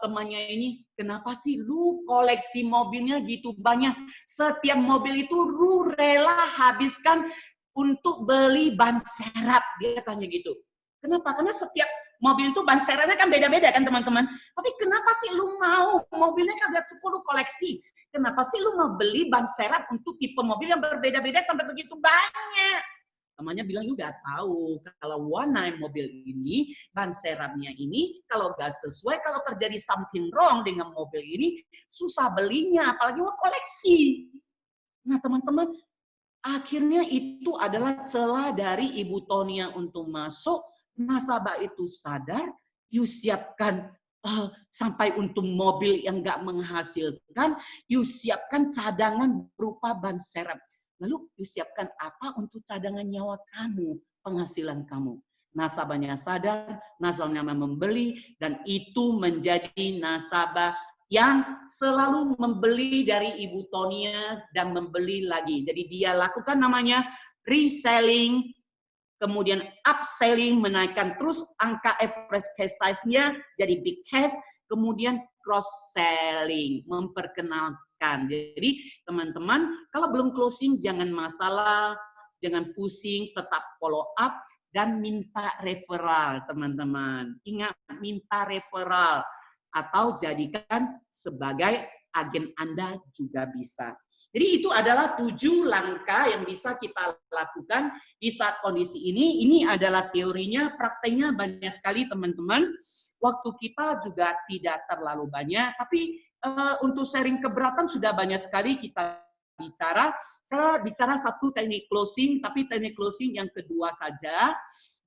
temannya ini, kenapa sih lu koleksi mobilnya gitu banyak? Setiap mobil itu lu rela habiskan untuk beli ban serap. Dia tanya gitu. Kenapa? Karena setiap mobil itu ban serapnya kan beda-beda kan teman-teman. Tapi kenapa sih lu mau? Mobilnya kan ada 10 koleksi. Kenapa sih lu mau beli ban serap untuk tipe mobil yang berbeda-beda sampai begitu banyak? Temannya bilang, juga tahu kalau warna mobil ini, ban serapnya ini, kalau nggak sesuai, kalau terjadi something wrong dengan mobil ini, susah belinya, apalagi mau koleksi. Nah teman-teman, akhirnya itu adalah celah dari Ibu Tonia untuk masuk. Nasabah itu sadar, you siapkan sampai untuk mobil yang nggak menghasilkan, you siapkan cadangan berupa ban serap. Lalu you siapkan apa untuk cadangan nyawa kamu, penghasilan kamu. Nasabahnya sadar, nasabahnya membeli, dan itu menjadi nasabah yang selalu membeli dari Ibu Tonia dan membeli lagi. Jadi dia lakukan namanya reselling, kemudian upselling, menaikkan terus angka average cash size-nya jadi big cash, kemudian cross selling, memperkenalkan. Jadi teman-teman, kalau belum closing jangan masalah, jangan pusing, tetap follow up dan minta referral, teman-teman. Ingat, minta referral atau jadikan sebagai agen Anda juga bisa. Jadi itu adalah 7 langkah yang bisa kita lakukan di saat kondisi ini. Ini adalah teorinya, prakteknya banyak sekali teman-teman. waktu kita juga tidak terlalu banyak, tapi untuk sharing keberatan sudah banyak sekali kita bicara. Saya bicara satu teknik closing, tapi teknik closing yang kedua saja,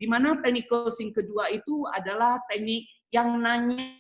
di mana teknik closing kedua itu adalah teknik yang nanya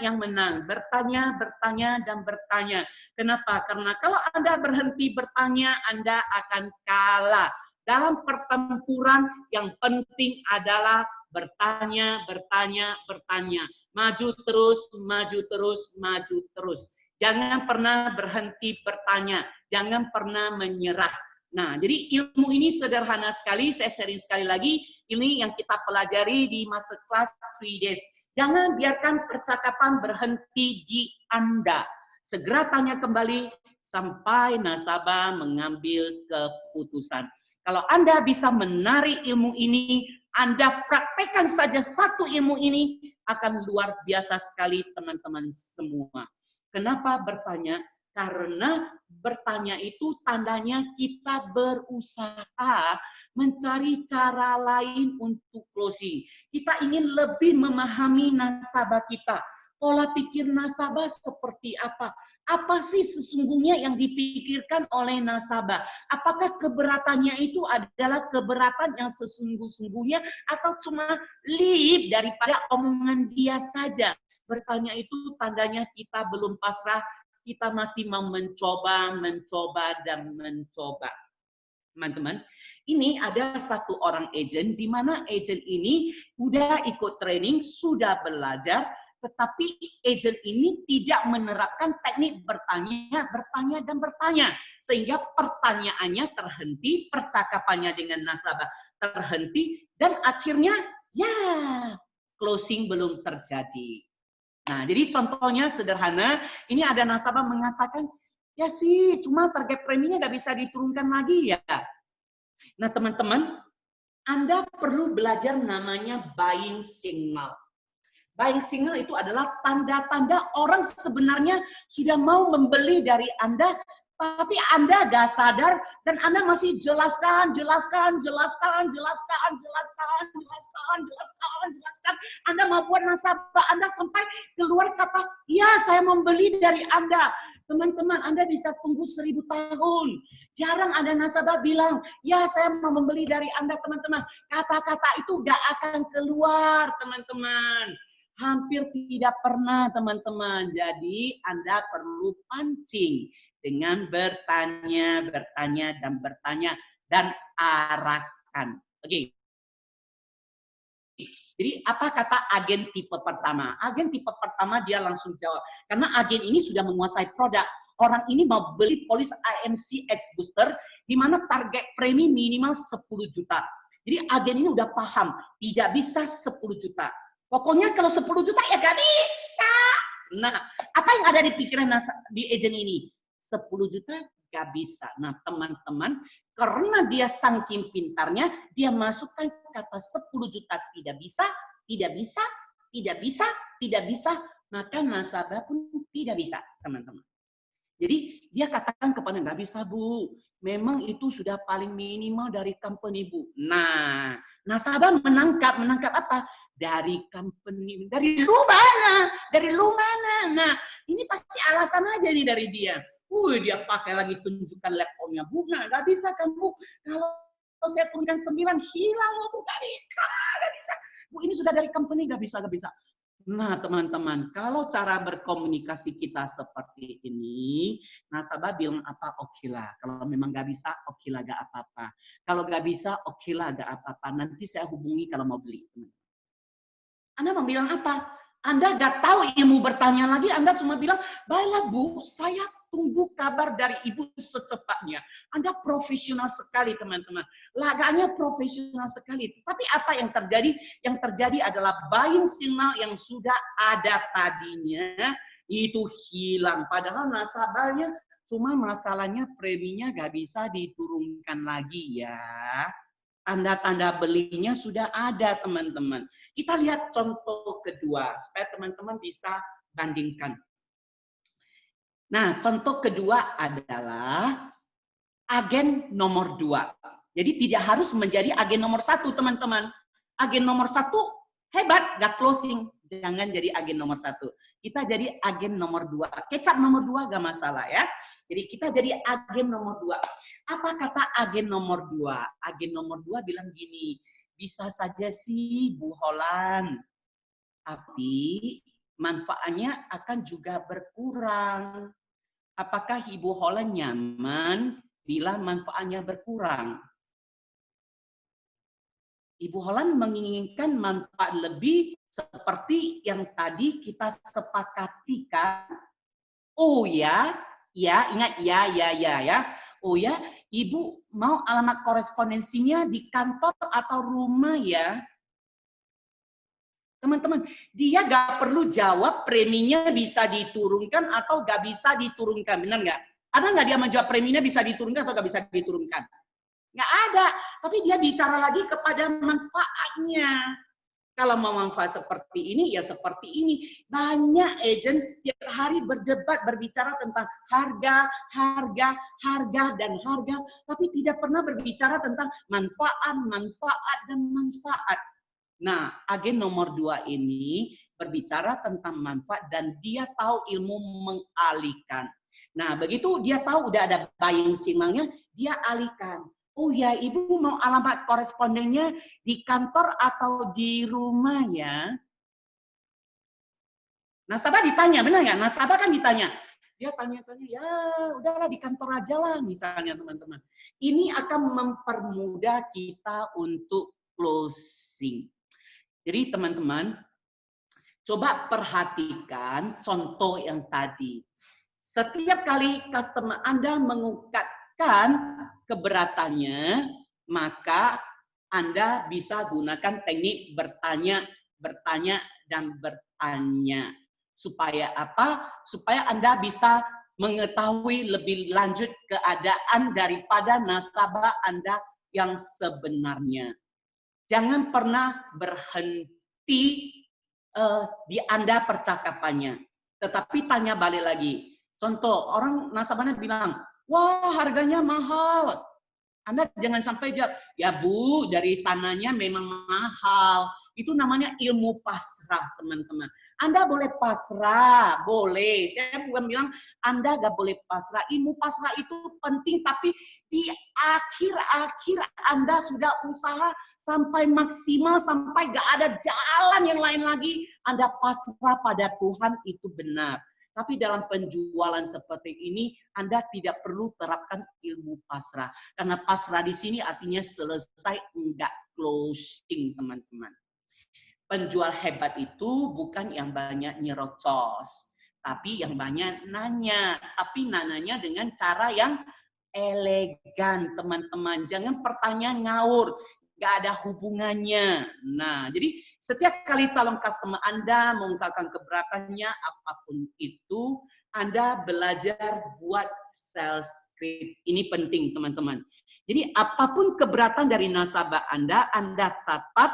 yang menang, bertanya, bertanya, dan bertanya. Kenapa? Karena kalau Anda berhenti bertanya, Anda akan kalah. Dalam pertempuran yang penting adalah bertanya, bertanya, bertanya. Maju terus, maju terus, maju terus. Jangan pernah berhenti bertanya, jangan pernah menyerah. Nah, jadi ilmu ini sederhana sekali, saya sharing sekali lagi, ini yang kita pelajari di masterclass 3 days. Jangan biarkan percakapan berhenti di Anda. Segera tanya kembali sampai nasabah mengambil keputusan. Kalau Anda bisa menarik ilmu ini, Anda praktekkan saja satu ilmu ini, akan luar biasa sekali teman-teman semua. Kenapa bertanya? Karena bertanya itu tandanya kita berusaha mencari cara lain untuk closing. Kita ingin lebih memahami nasabah kita. Pola pikir nasabah seperti apa? Apa sih sesungguhnya yang dipikirkan oleh nasabah? Apakah keberatannya itu adalah keberatan yang sesungguh-sungguhnya atau cuma lip daripada omongan dia saja? Bertanya itu tandanya kita belum pasrah, kita masih mau mencoba, dan mencoba. Teman-teman, ini ada satu orang agent, di mana agent ini udah ikut training, sudah belajar, tetapi agent ini tidak menerapkan teknik bertanya, dan bertanya. Sehingga pertanyaannya terhenti, percakapannya dengan nasabah terhenti, dan akhirnya ya closing belum terjadi. Nah, jadi contohnya sederhana, ini ada nasabah mengatakan, ya sih, cuma target preminya nggak bisa diturunkan lagi ya. Nah, teman-teman, Anda perlu belajar namanya buying signal. Buying signal itu adalah tanda-tanda orang sebenarnya sudah mau membeli dari Anda, tapi Anda nggak sadar dan Anda masih jelaskan. Anda mau buat nasabah Anda sampai keluar kata, ya saya membeli dari Anda. Teman-teman, Anda bisa tunggu 1000 tahun. Jarang ada nasabah bilang, ya saya mau membeli dari Anda, teman-teman. Kata-kata itu gak akan keluar, teman-teman. Hampir tidak pernah, teman-teman. Jadi, Anda perlu pancing dengan bertanya, dan arahkan. Oke. Jadi apa kata agen tipe pertama? Agen tipe pertama dia langsung jawab. Karena agen ini sudah menguasai produk. Orang ini mau beli polis AMC X Booster di mana target premi minimal 10 juta. Jadi agen ini udah paham, tidak bisa 10 juta. Pokoknya kalau 10 juta ya gak bisa. Nah, apa yang ada di pikiran di agen ini? 10 juta gak bisa. Nah, teman-teman, karena dia saking pintarnya, dia masukkan kata 10 juta tidak bisa, maka nasabah pun tidak bisa, teman-teman. Jadi dia katakan kepada nggak bisa Bu, memang itu sudah paling minimal dari company Bu. Nah, nasabah menangkap apa? Dari company, dari lu mana? Nah, ini pasti alasan aja nih dari dia. Dia pakai lagi tunjukkan laptopnya Bu. Nah, nggak bisa kan Bu? Kalau saya turunkan 9 hilang loh Bu, nggak bisa. Bu, ini sudah dari company, nggak bisa. Nah, teman-teman, kalau cara berkomunikasi kita seperti ini, nasabah bilang apa, oke lah. Kalau memang nggak bisa, oke lah, nggak apa-apa. Kalau nggak bisa, oke lah, nggak apa-apa. Nanti saya hubungi kalau mau beli. Anda mau bilang apa? Anda nggak tahu ilmu bertanya lagi, Anda cuma bilang, baiklah Bu, saya tunggu kabar dari Ibu secepatnya. Anda profesional sekali, teman-teman. Laganya profesional sekali. Tapi apa yang terjadi? Yang terjadi adalah buying signal yang sudah ada tadinya, itu hilang. Padahal nasabahnya, cuma masalahnya preminya nggak bisa diturunkan lagi ya. Tanda-tanda belinya sudah ada, teman-teman. Kita lihat contoh kedua, supaya teman-teman bisa bandingkan. Nah, contoh kedua adalah agen nomor 2. Jadi tidak harus menjadi agen nomor 1, teman-teman. Agen nomor 1 hebat, gak closing. jangan jadi agen nomor 1. Kita jadi agen nomor 2. Kecap nomor 2 gak masalah ya. Jadi kita jadi agen nomor 2. Apa kata agen nomor 2? Agen nomor 2 bilang gini, bisa saja sih Bu Holan, tapi manfaatnya akan juga berkurang. Apakah Ibu Holan nyaman bila manfaatnya berkurang? Ibu Holan menginginkan manfaat lebih seperti yang tadi kita sepakati kan? Oh ya, ingat ya. Oh ya, Ibu mau alamat korespondensinya di kantor atau rumah ya? Teman-teman, dia gak perlu jawab preminya bisa diturunkan atau gak bisa diturunkan, benar nggak? Ada nggak dia menjawab preminya bisa diturunkan atau gak bisa diturunkan? Nggak ada, tapi dia bicara lagi kepada manfaatnya. Kalau mau manfaat seperti ini, ya seperti ini. Banyak agen tiap hari berdebat, berbicara tentang harga, dan harga, tapi tidak pernah berbicara tentang manfaat, dan manfaat. Nah, agen nomor 2 ini berbicara tentang manfaat dan dia tahu ilmu mengalihkan. Nah, begitu dia tahu udah ada buying signalnya, dia alihkan. Oh ya, Ibu mau alamat korespondennya di kantor atau di rumah ya? Nasabah ditanya, benar nggak? Nasabah kan ditanya. Dia tanya-tanya, ya udahlah di kantor aja lah misalnya teman-teman. Ini akan mempermudah kita untuk closing. Jadi teman-teman, coba perhatikan contoh yang tadi. Setiap kali customer Anda mengungkapkan keberatannya, maka Anda bisa gunakan teknik bertanya, dan bertanya. Supaya apa? Supaya Anda bisa mengetahui lebih lanjut keadaan daripada nasabah Anda yang sebenarnya. Jangan pernah berhenti di Anda percakapannya. Tetapi tanya balik lagi. Contoh, orang nasabahnya bilang, wah harganya mahal. Anda jangan sampai jawab, ya Bu, dari sananya memang mahal. Itu namanya ilmu pasrah, teman-teman. Anda boleh pasrah, boleh. Saya bukan bilang Anda gak boleh pasrah. Ilmu pasrah itu penting, tapi di akhir-akhir Anda sudah usaha sampai maksimal, sampai gak ada jalan yang lain lagi. Anda pasrah pada Tuhan, itu benar. Tapi dalam penjualan seperti ini, Anda tidak perlu terapkan ilmu pasrah. Karena pasrah di sini artinya selesai, enggak closing, teman-teman. Penjual hebat itu bukan yang banyak nyerocos, tapi yang banyak nanya. Tapi nanyanya dengan cara yang elegan, teman-teman. Jangan pertanyaan ngawur. Nggak ada hubungannya. Nah, jadi setiap kali calon customer Anda mengungkapkan keberatannya, apapun itu, Anda belajar buat sales script. Ini penting, teman-teman. Jadi apapun keberatan dari nasabah Anda catat,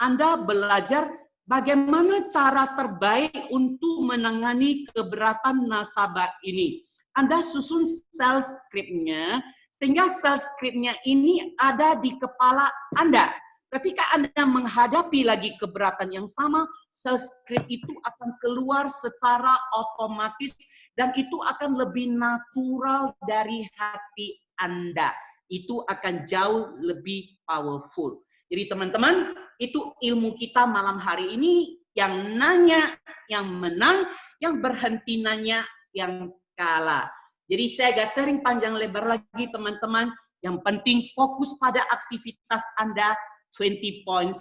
Anda belajar bagaimana cara terbaik untuk menangani keberatan nasabah ini. Anda susun sales script-nya, sehingga sales script-nya ini ada di kepala Anda. Ketika Anda menghadapi lagi keberatan yang sama, sales script itu akan keluar secara otomatis dan itu akan lebih natural dari hati Anda. Itu akan jauh lebih powerful. Jadi teman-teman, itu ilmu kita malam hari ini. Yang nanya, yang menang, yang berhenti nanya, yang kalah. Jadi saya gak sering panjang lebar lagi teman-teman. Yang penting fokus pada aktivitas Anda 20 points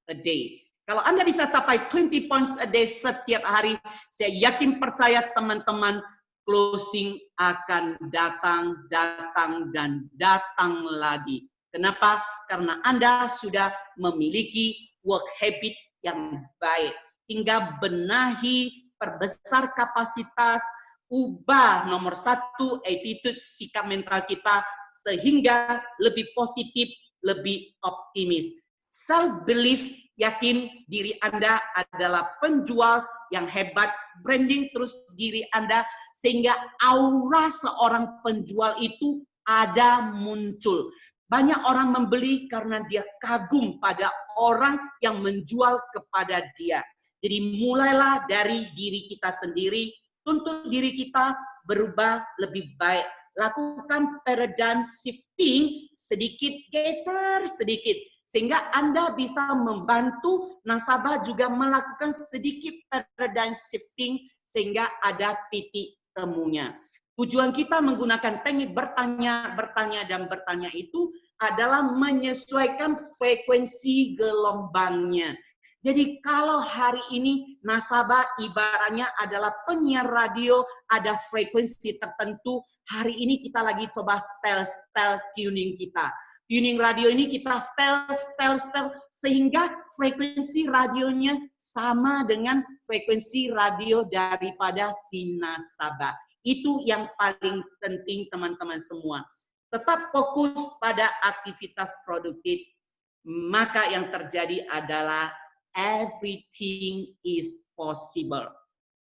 a day. Kalau Anda bisa capai 20 points a day setiap hari, saya yakin percaya teman-teman closing akan datang lagi. Kenapa? Karena Anda sudah memiliki work habit yang baik. Tinggal benahi, perbesar kapasitas, ubah nomor 1 attitude, sikap mental kita sehingga lebih positif, lebih optimis. Self belief, yakin diri Anda adalah penjual yang hebat, branding terus diri Anda sehingga aura seorang penjual itu ada muncul. Banyak orang membeli karena dia kagum pada orang yang menjual kepada dia. Jadi mulailah dari diri kita sendiri, tuntut diri kita berubah lebih baik. Lakukan paradigm shifting, sedikit geser sedikit. Sehingga Anda bisa membantu nasabah juga melakukan sedikit paradigm shifting sehingga ada titik temunya. Tujuan kita menggunakan teknik bertanya, dan bertanya itu adalah menyesuaikan frekuensi gelombangnya. Jadi kalau hari ini nasabah ibaratnya adalah penyiar radio, ada frekuensi tertentu, hari ini kita lagi coba style tuning kita. Tuning radio ini kita style sehingga frekuensi radionya sama dengan frekuensi radio daripada si nasabah. Itu yang paling penting teman-teman semua. Tetap fokus pada aktivitas produktif, maka yang terjadi adalah everything is possible.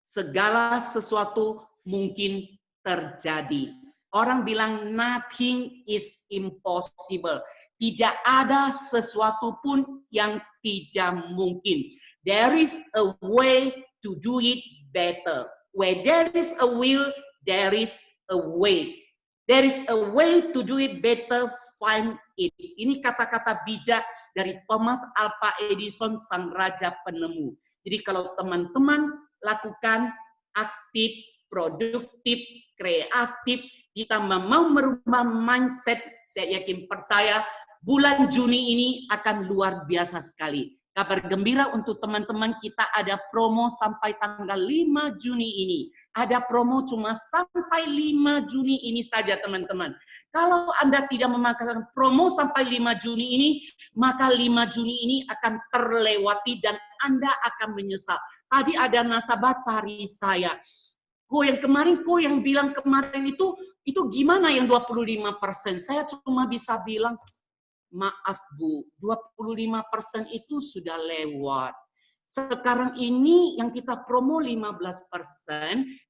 Segala sesuatu mungkin terjadi. Orang bilang nothing is impossible. Tidak ada sesuatu pun yang tidak mungkin. There is a way to do it better. Where there is a will, there is a way. There is a way to do it better, find it. Ini kata-kata bijak dari Thomas Alva Edison, sang raja penemu. Jadi kalau teman-teman lakukan aktif, produktif, kreatif, kita mau merubah mindset, saya yakin percaya bulan Juni ini akan luar biasa sekali. Kabar gembira untuk teman-teman, kita ada promo sampai tanggal 5 Juni ini. Ada promo cuma sampai 5 Juni ini saja teman-teman. Kalau Anda tidak memakai promo sampai 5 Juni ini, maka 5 Juni ini akan terlewati dan Anda akan menyesal. Tadi ada nasabah cari saya. Kok yang bilang kemarin itu gimana yang 25%? Saya cuma bisa bilang, maaf Bu, 25% itu sudah lewat. Sekarang ini yang kita promo 15%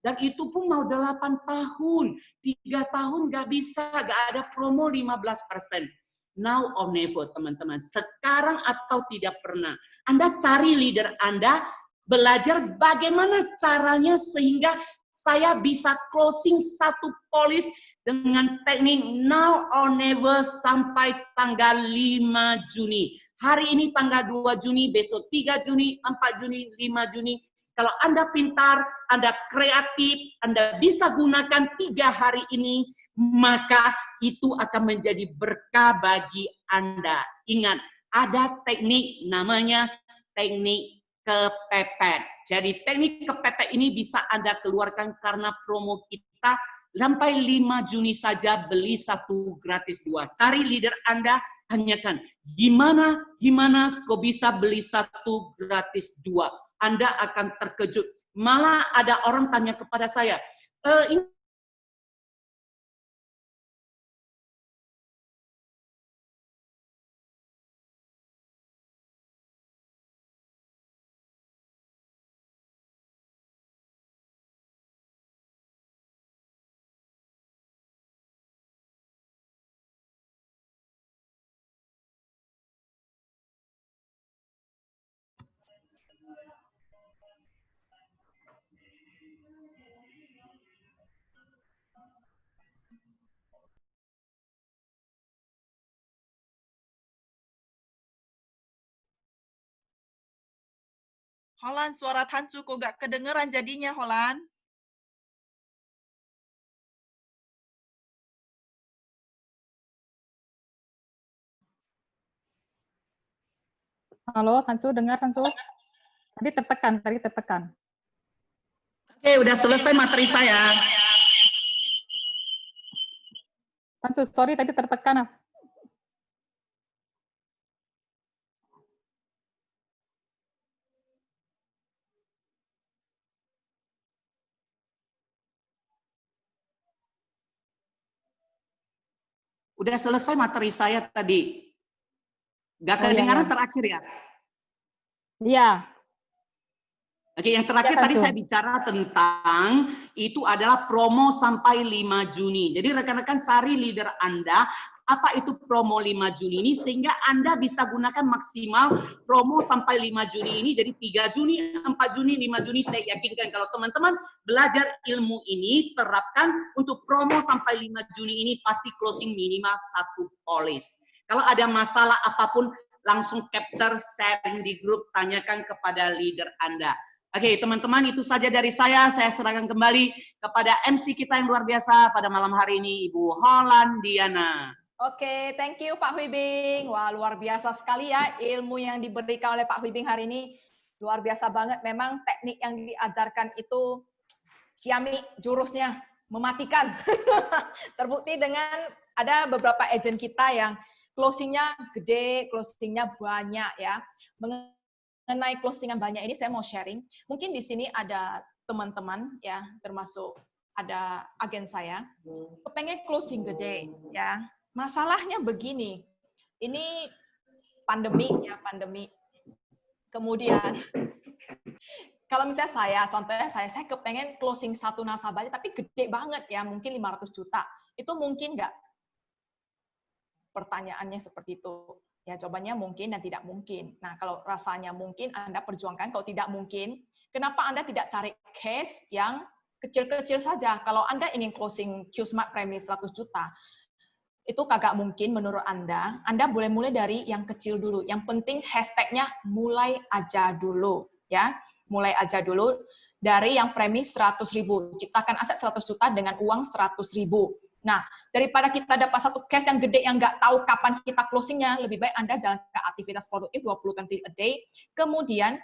dan itu pun mau 8 tahun. 3 tahun nggak bisa, nggak ada promo 15%. Now or never teman-teman. Sekarang atau tidak pernah. Anda cari leader Anda, belajar bagaimana caranya sehingga saya bisa closing satu polis dengan teknik now or never sampai tanggal 5 Juni. Hari ini tanggal 2 Juni, besok 3 Juni, 4 Juni, 5 Juni. Kalau Anda pintar, Anda kreatif, Anda bisa gunakan 3 hari ini, maka itu akan menjadi berkah bagi Anda. Ingat, ada teknik namanya teknik kepepet. Jadi teknik kepepet ini bisa Anda keluarkan karena promo kita sampai 5 Juni saja, beli 1 gratis 2. Cari leader Anda, tanyakan, gimana kok bisa beli 1 gratis 2? Anda akan terkejut. Malah ada orang tanya kepada saya, ini Holan, suara Tancu kok gak kedengeran jadinya, Holan? Halo, Tancu, dengar Tancu? Tadi tertekan. Oke, udah selesai materi saya. Tancu, sorry tadi tertekan. Udah selesai materi saya tadi. Gak kedengaran terakhir ya? Iya. Oke, yang terakhir tadi saya bicara tentang itu adalah promo sampai 5 Juni. Jadi rekan-rekan cari leader Anda, apa itu promo 5 Juni ini, sehingga Anda bisa gunakan maksimal promo sampai 5 Juni ini. Jadi 3 Juni, 4 Juni, 5 Juni, saya yakinkan kalau teman-teman belajar ilmu ini, terapkan untuk promo sampai 5 Juni ini, pasti closing minimal 1 polis. Kalau ada masalah apapun, langsung capture, sharing di grup, tanyakan kepada leader Anda. Oke, teman-teman, itu saja dari saya. Saya serahkan kembali kepada MC kita yang luar biasa pada malam hari ini, Ibu Hollandiana. Oke, thank you Pak Huibing. Wah, luar biasa sekali ya ilmu yang diberikan oleh Pak Huibing hari ini. Luar biasa banget. Memang teknik yang diajarkan itu ciamik, jurusnya mematikan. Terbukti dengan ada beberapa agent kita yang closingnya gede, closingnya banyak ya. Mengenai closingan banyak ini saya mau sharing. Mungkin di sini ada teman-teman ya, termasuk ada agen saya, kepengen closing gede ya. Masalahnya begini, ini pandemi ya, pandemi. Kemudian kalau misalnya saya, contohnya saya kepengen closing satu nasabah aja, tapi gede banget ya, mungkin 500 juta. Itu mungkin nggak? Pertanyaannya seperti itu. Ya, jawabannya mungkin dan tidak mungkin. Nah, kalau rasanya mungkin, Anda perjuangkan. Kalau tidak mungkin, kenapa Anda tidak cari case yang kecil-kecil saja? Kalau Anda ingin closing Q-Smart premi 100 juta, itu kagak mungkin menurut Anda boleh mulai dari yang kecil dulu. Yang penting hashtagnya mulai aja dulu. Ya, mulai aja dulu dari yang premi 100.000. Ciptakan aset 100 juta dengan uang 100.000. Nah, daripada kita dapat satu case yang gede yang nggak tahu kapan kita closingnya, lebih baik Anda jalankan aktivitas produktif 20 a day. Kemudian,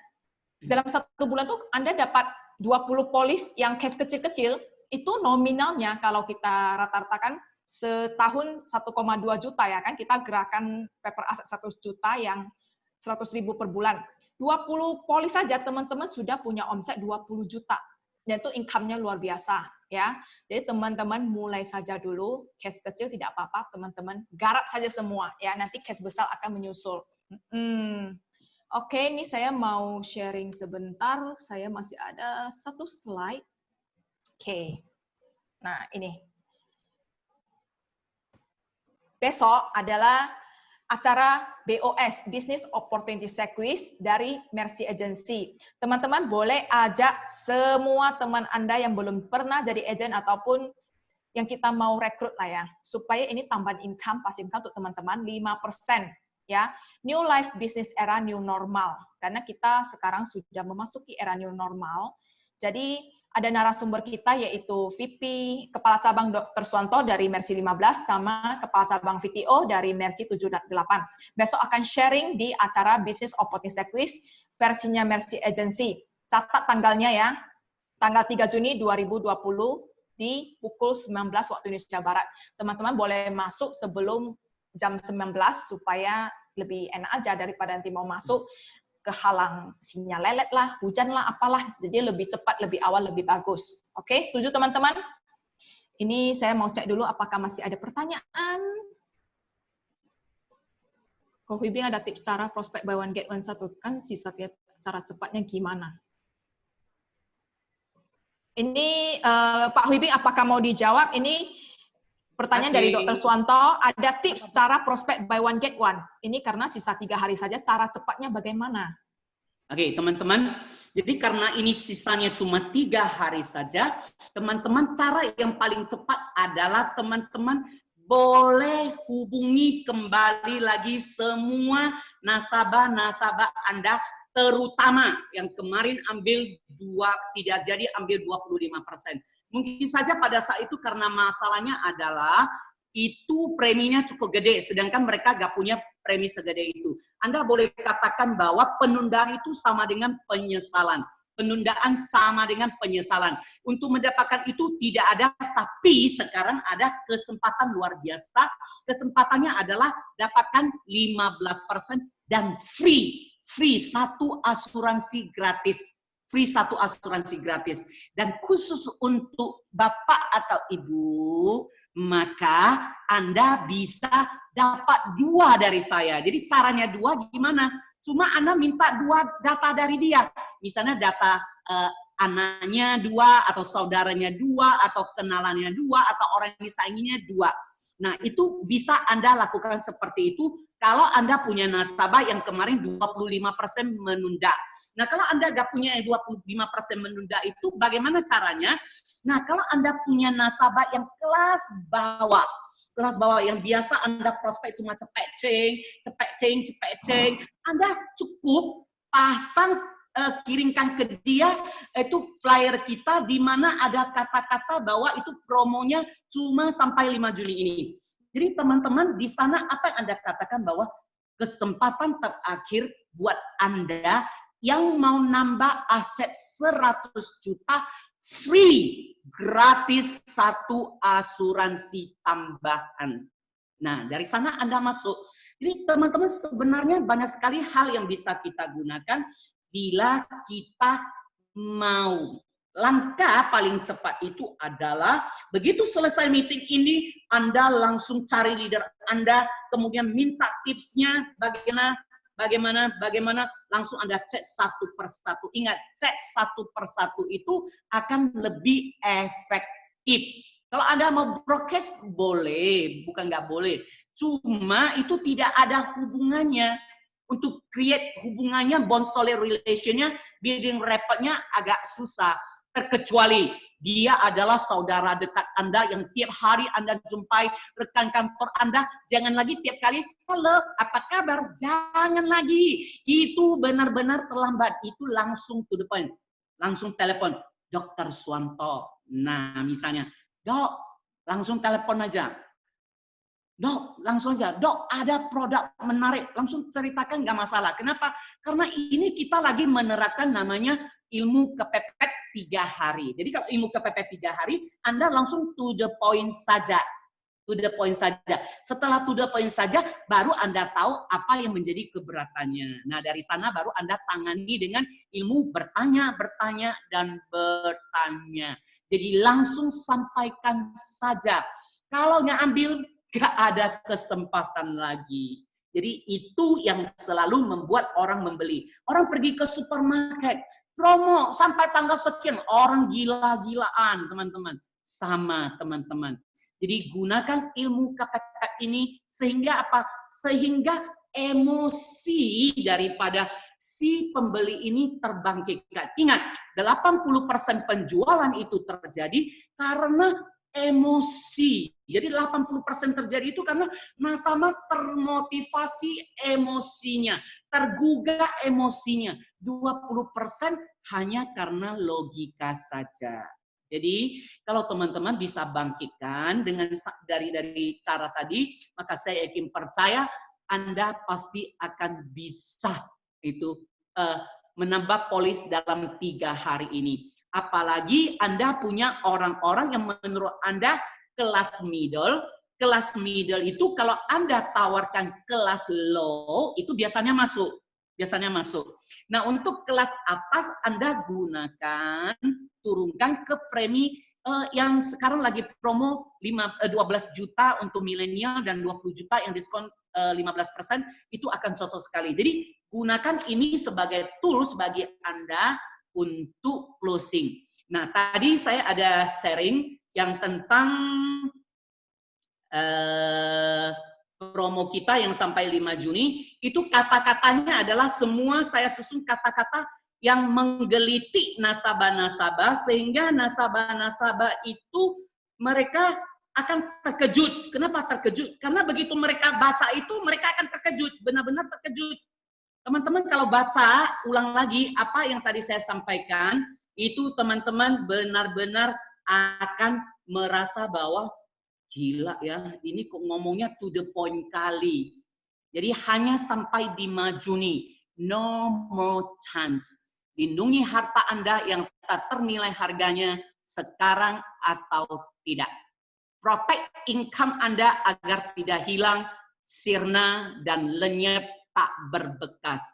dalam 1 bulan tuh Anda dapat 20 polis yang case kecil-kecil, itu nominalnya kalau kita rata-ratakan setahun 1,2 juta ya kan, kita gerakan paper aset 100 juta yang 100.000 per bulan. 20 polis saja teman-teman sudah punya omset 20 juta. Dan itu income-nya luar biasa. Ya, jadi teman-teman mulai saja dulu, case kecil tidak apa-apa, teman-teman garap saja semua, ya nanti case besar akan menyusul. Oke, ini saya mau sharing sebentar, saya masih ada satu slide. Oke, nah ini. Besok adalah acara BOS, Business Opportunity Series dari Mercy Agency. Teman-teman boleh ajak semua teman Anda yang belum pernah jadi agent ataupun yang kita mau rekrut lah ya, supaya ini tambahan income, passive income untuk teman-teman 5%. Ya, New Life Business Era New Normal. Karena kita sekarang sudah memasuki era New Normal. Jadi ada narasumber kita yaitu VP Kepala Cabang Dr. Suwanto dari Mercy 15 sama Kepala Cabang VTO dari Mercy 78. Besok akan sharing di acara Business Opportunity Series versinya Mercy Agency. Catat tanggalnya ya, tanggal 3 Juni 2020 di pukul 19 waktu Indonesia Barat. Teman-teman boleh masuk sebelum jam 19 supaya lebih enak aja daripada nanti mau masuk kehalang sinyal lelet lah, hujan lah, apalah. Jadi lebih cepat, lebih awal, lebih bagus. Oke, setuju teman-teman? Ini saya mau cek dulu apakah masih ada pertanyaan. Ko Huibing ada tips cara prospek buy one get one satu, kan sisa cara cepatnya gimana? Ini Pak Huibing apakah mau dijawab? Ini pertanyaan dari Dr. Suwanto, ada tips cara prospek buy one get one. Ini karena sisa 3 hari saja, cara cepatnya bagaimana? Oke, teman-teman. Jadi karena ini sisanya cuma 3 hari saja, teman-teman cara yang paling cepat adalah teman-teman boleh hubungi kembali lagi semua nasabah-nasabah Anda, terutama yang kemarin ambil tidak jadi ambil 25%. Mungkin saja pada saat itu karena masalahnya adalah itu preminya cukup gede, sedangkan mereka gak punya premi segede itu. Anda boleh katakan bahwa penundaan itu sama dengan penyesalan. Penundaan sama dengan penyesalan. Untuk mendapatkan itu tidak ada, tapi sekarang ada kesempatan luar biasa. Kesempatannya adalah dapatkan 15% dan free satu asuransi gratis. Free satu asuransi gratis. Dan khusus untuk Bapak atau Ibu, maka Anda bisa dapat 2 dari saya. Jadi caranya 2 gimana? Cuma Anda minta 2 data dari dia. Misalnya data anaknya 2, atau saudaranya 2, atau kenalannya 2, atau orang yang disainginya 2. Nah, itu bisa Anda lakukan seperti itu kalau Anda punya nasabah yang kemarin 25% menunda. Nah, kalau Anda nggak punya 25% menunda itu bagaimana caranya? Nah, kalau Anda punya nasabah yang kelas bawah yang biasa Anda prospek cuma cepet ceng, Anda cukup pasang kirimkan ke dia itu flyer kita di mana ada kata-kata bahwa itu promonya cuma sampai 5 Juni ini. Jadi teman-teman di sana apa yang Anda katakan bahwa kesempatan terakhir buat Anda yang mau nambah aset 100 juta free, gratis satu asuransi tambahan. Nah, dari sana Anda masuk. Jadi teman-teman sebenarnya banyak sekali hal yang bisa kita gunakan bila kita mau. Langkah paling cepat itu adalah begitu selesai meeting ini, Anda langsung cari leader Anda, kemudian minta tipsnya bagaimana, langsung Anda cek satu persatu. Ingat, cek satu persatu itu akan lebih efektif. Kalau Anda mau broadcast, boleh, bukan nggak boleh. Cuma itu tidak ada hubungannya. Untuk create hubungannya, bond solid relationnya, building rapport-nya agak susah. Terkecuali dia adalah saudara dekat Anda yang tiap hari Anda jumpai, rekan kantor Anda, jangan lagi tiap kali, halo, apa kabar? Jangan lagi. Itu benar-benar terlambat. Itu langsung to the point. Langsung telepon, Dr. Suwanto. Nah, misalnya, Dok, langsung telepon aja. Dok, langsung aja. Dok, ada produk menarik. Langsung ceritakan, nggak masalah. Kenapa? Karena ini kita lagi menerapkan namanya ilmu kepepet 3 hari. Jadi kalau ilmu kepepet 3 hari, Anda langsung to the point saja. To the point saja. Setelah to the point saja, baru Anda tahu apa yang menjadi keberatannya. Nah, dari sana baru Anda tangani dengan ilmu bertanya, dan bertanya. Jadi langsung sampaikan saja. Kalau nggak ambil, nggak ada kesempatan lagi. Jadi itu yang selalu membuat orang membeli. Orang pergi ke supermarket, promo sampai tanggal sekian, orang gila-gilaan, teman-teman. Sama, teman-teman. Jadi gunakan ilmu KPK ini sehingga apa? Sehingga emosi daripada si pembeli ini terbangkitkan. Ingat, 80% penjualan itu terjadi karena emosi. Jadi 80% terjadi itu karena nasabah termotivasi emosinya, tergugah emosinya. 20% hanya karena logika saja. Jadi kalau teman-teman bisa bangkitkan dengan dari cara tadi, maka saya yakin percaya Anda pasti akan bisa itu menambah polis dalam 3 hari ini. Apalagi Anda punya orang-orang yang menurut Anda kelas middle. Kelas middle itu kalau Anda tawarkan kelas low, itu biasanya masuk. Nah, untuk kelas atas Anda gunakan, turunkan ke premi yang sekarang lagi promo 12 juta untuk milenial dan 20 juta yang diskon 15%, itu akan cocok sekali. Jadi gunakan ini sebagai tools bagi Anda untuk closing. Nah, tadi saya ada sharing yang tentang promo kita yang sampai 5 Juni, itu kata-katanya adalah semua saya susun kata-kata yang menggelitik nasabah-nasabah, sehingga nasabah-nasabah itu mereka akan terkejut. Kenapa terkejut? Karena begitu mereka baca itu, mereka akan terkejut, benar-benar terkejut. Teman-teman kalau baca ulang lagi apa yang tadi saya sampaikan, itu teman-teman benar-benar akan merasa bahwa gila ya, ini kok ngomongnya to the point kali. Jadi hanya sampai 5 Juni, no more chance. Lindungi harta Anda yang tak ternilai harganya sekarang atau tidak. Protect income Anda agar tidak hilang, sirna, dan lenyap tak berbekas.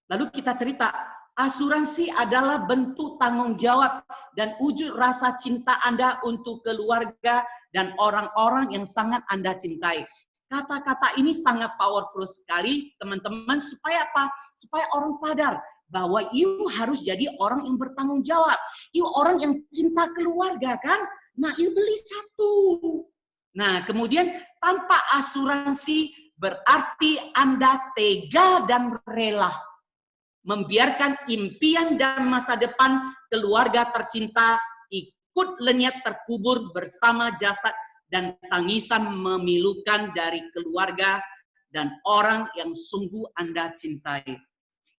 Lalu kita cerita, asuransi adalah bentuk tanggung jawab dan wujud rasa cinta Anda untuk keluarga dan orang-orang yang sangat Anda cintai. Kata-kata ini sangat powerful sekali, teman-teman, supaya apa? Supaya orang sadar bahwa you harus jadi orang yang bertanggung jawab. You orang yang cinta keluarga, kan? Nah, you beli satu. Nah, kemudian Tanpa asuransi berarti Anda tega dan rela membiarkan impian dan masa depan keluarga tercinta ikut lenyap terkubur bersama jasad dan tangisan memilukan dari keluarga dan orang yang sungguh Anda cintai.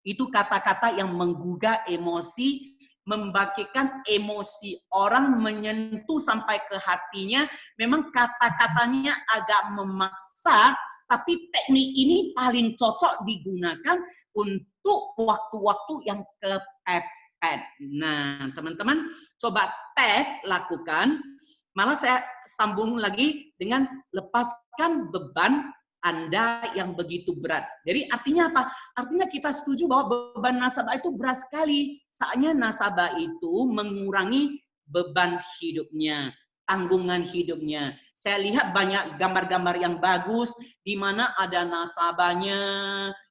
Itu kata-kata yang menggugah emosi, membangkitkan emosi orang, menyentuh sampai ke hatinya. Memang kata-katanya agak memaksa, tapi teknik ini paling cocok digunakan untuk waktu-waktu yang kepepet. Nah, teman-teman coba tes, lakukan. Malah saya sambung lagi dengan lepaskan beban Anda yang begitu berat. Jadi artinya apa? Artinya kita setuju bahwa beban nasabah itu berat sekali. Saatnya nasabah itu mengurangi beban hidupnya, tanggungan hidupnya. Saya lihat banyak gambar-gambar yang bagus di mana ada nasabahnya,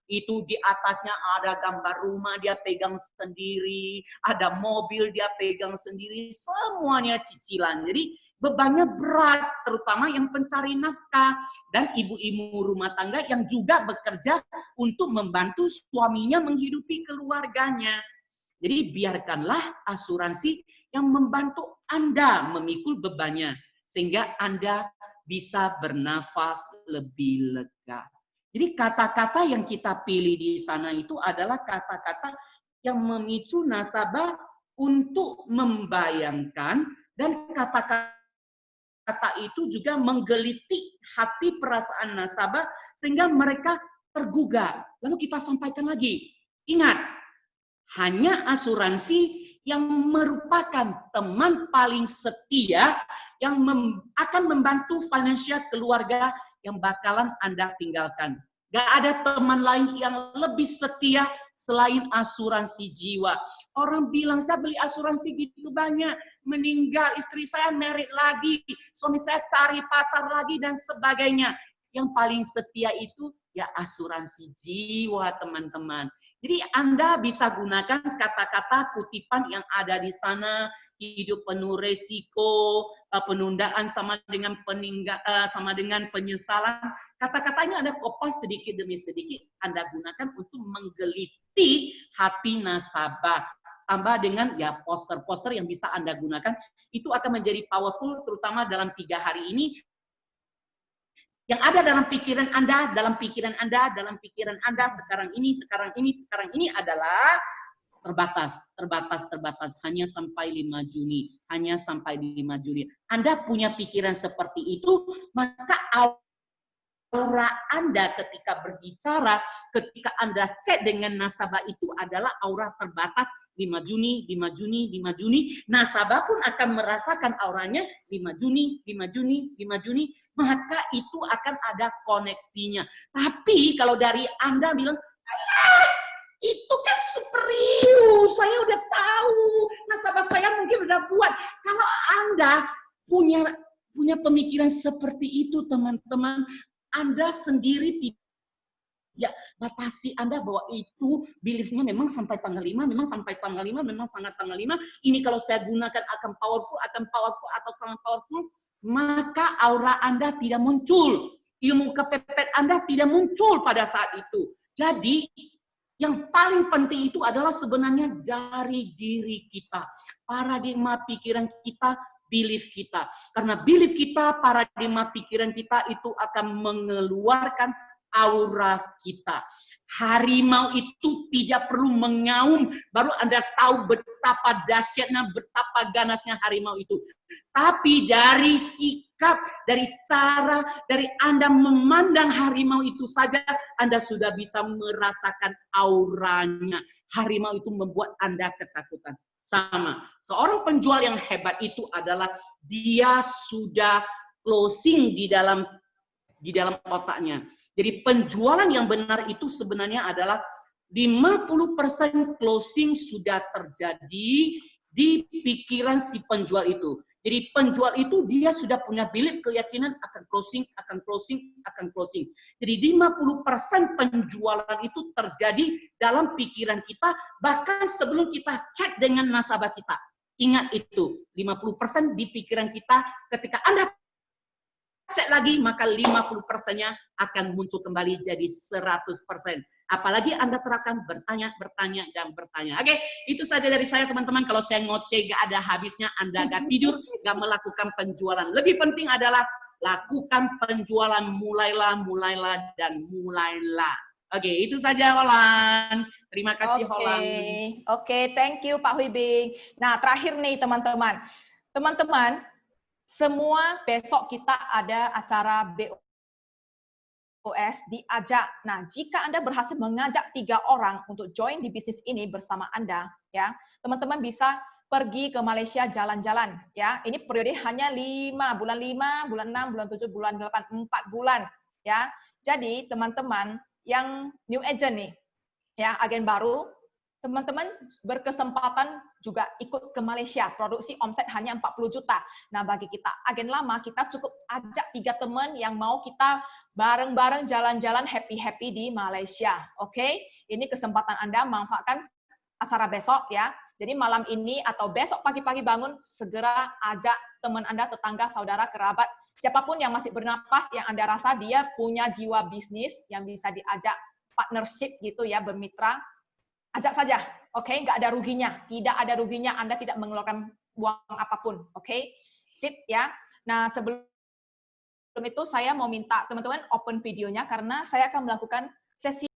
itu di atasnya ada gambar rumah dia pegang sendiri, ada mobil dia pegang sendiri, semuanya cicilan. Jadi bebannya berat, terutama yang pencari nafkah dan ibu-ibu rumah tangga yang juga bekerja untuk membantu suaminya menghidupi keluarganya. Jadi biarkanlah asuransi yang membantu Anda memikul bebannya, sehingga Anda bisa bernafas lebih lega. Jadi kata-kata yang kita pilih di sana itu adalah kata-kata yang memicu nasabah untuk membayangkan, dan kata-kata itu juga menggelitik hati perasaan nasabah sehingga mereka tergugah. Lalu kita sampaikan lagi, ingat, hanya asuransi yang merupakan teman paling setia yang akan membantu finansial keluarga yang bakalan Anda tinggalkan. Gak ada teman lain yang lebih setia selain asuransi jiwa. Orang bilang, saya beli asuransi gitu banyak, meninggal, istri saya married lagi, suami saya cari pacar lagi, dan sebagainya. Yang paling setia itu ya asuransi jiwa, teman-teman. Jadi Anda bisa gunakan kata-kata kutipan yang ada di sana. Hidup penuh resiko, penundaan sama dengan sama dengan penyesalan. Kata-katanya Anda kopas sedikit demi sedikit, Anda gunakan untuk menggeliti hati nasabah. Tambah dengan ya poster-poster yang bisa Anda gunakan, itu akan menjadi powerful, terutama dalam 3 hari ini. Yang ada dalam pikiran Anda, dalam pikiran Anda sekarang ini adalah terbatas, hanya sampai 5 Juni, hanya sampai 5 Juni. Anda punya pikiran seperti itu, maka aura Anda ketika berbicara, ketika Anda chat dengan nasabah itu adalah aura terbatas. 5 Juni, 5 Juni, 5 Juni, nasabah pun akan merasakan auranya 5 Juni, 5 Juni, 5 Juni, maka itu akan ada koneksinya. Tapi kalau dari Anda bilang, itu kan serius, saya udah tahu, nasabah saya mungkin udah buat. Kalau Anda punya pemikiran seperti itu, teman-teman, Anda sendiri tidak batasi Anda bahwa itu beliefnya memang sampai tanggal 5, memang sampai tanggal 5, memang sangat tanggal 5. Ini kalau saya gunakan akan powerful, atau sangat powerful, maka aura Anda tidak muncul. Ilmu kepepet Anda tidak muncul pada saat itu. Jadi, yang paling penting itu adalah sebenarnya dari diri kita. Paradigma pikiran kita, belief kita. Karena belief kita, paradigma pikiran kita itu akan mengeluarkan aura kita. Harimau itu tidak perlu mengaum, baru Anda tahu betapa dahsyatnya, betapa ganasnya harimau itu. Tapi dari sikap, dari cara, dari Anda memandang harimau itu saja, Anda sudah bisa merasakan auranya. Harimau itu membuat Anda ketakutan. Sama, seorang penjual yang hebat itu adalah dia sudah closing di dalam otaknya. Jadi penjualan yang benar itu sebenarnya adalah 50% closing sudah terjadi di pikiran si penjual itu. Jadi penjual itu dia sudah punya belief, keyakinan akan closing. Jadi 50% penjualan itu terjadi dalam pikiran kita, bahkan sebelum kita chat dengan nasabah kita. Ingat itu, 50% di pikiran kita ketika Anda cek lagi, maka 50%-nya akan muncul kembali jadi 100%. Apalagi Anda terapkan bertanya, dan bertanya. Oke, itu saja dari saya teman-teman. Kalau saya ngoceh gak ada habisnya, Anda gak tidur, gak melakukan penjualan. Lebih penting adalah lakukan penjualan, mulailah, dan mulailah. Oke, itu saja Holland. Terima kasih Holland. Oke, thank you Pak Huibing. Nah, terakhir nih teman-teman. Teman-teman, semua besok kita ada acara BOS diajak. Nah, jika Anda berhasil mengajak 3 orang untuk join di bisnis ini bersama Anda, ya, teman-teman bisa pergi ke Malaysia jalan-jalan, ya. Ini periode hanya 5, bulan 5, bulan 6, bulan 7, bulan 8, 4 bulan, ya. Jadi, teman-teman yang new agent nih, ya, agen baru, teman-teman berkesempatan juga ikut ke Malaysia, produksi omset hanya 40 juta. Nah, bagi kita agen lama, kita cukup ajak 3 teman yang mau kita bareng-bareng jalan-jalan happy-happy di Malaysia. Oke? Ini kesempatan Anda, manfaatkan acara besok ya. Jadi malam ini atau besok pagi-pagi bangun, segera ajak teman Anda, tetangga, saudara, kerabat, siapapun yang masih bernapas, yang Anda rasa dia punya jiwa bisnis, yang bisa diajak partnership gitu ya, bermitra, ajak saja, oke? Nggak ada ruginya, tidak ada ruginya, Anda tidak mengeluarkan uang apapun, oke? Sip ya. Nah, sebelum itu saya mau minta teman-teman open videonya, karena saya akan melakukan sesi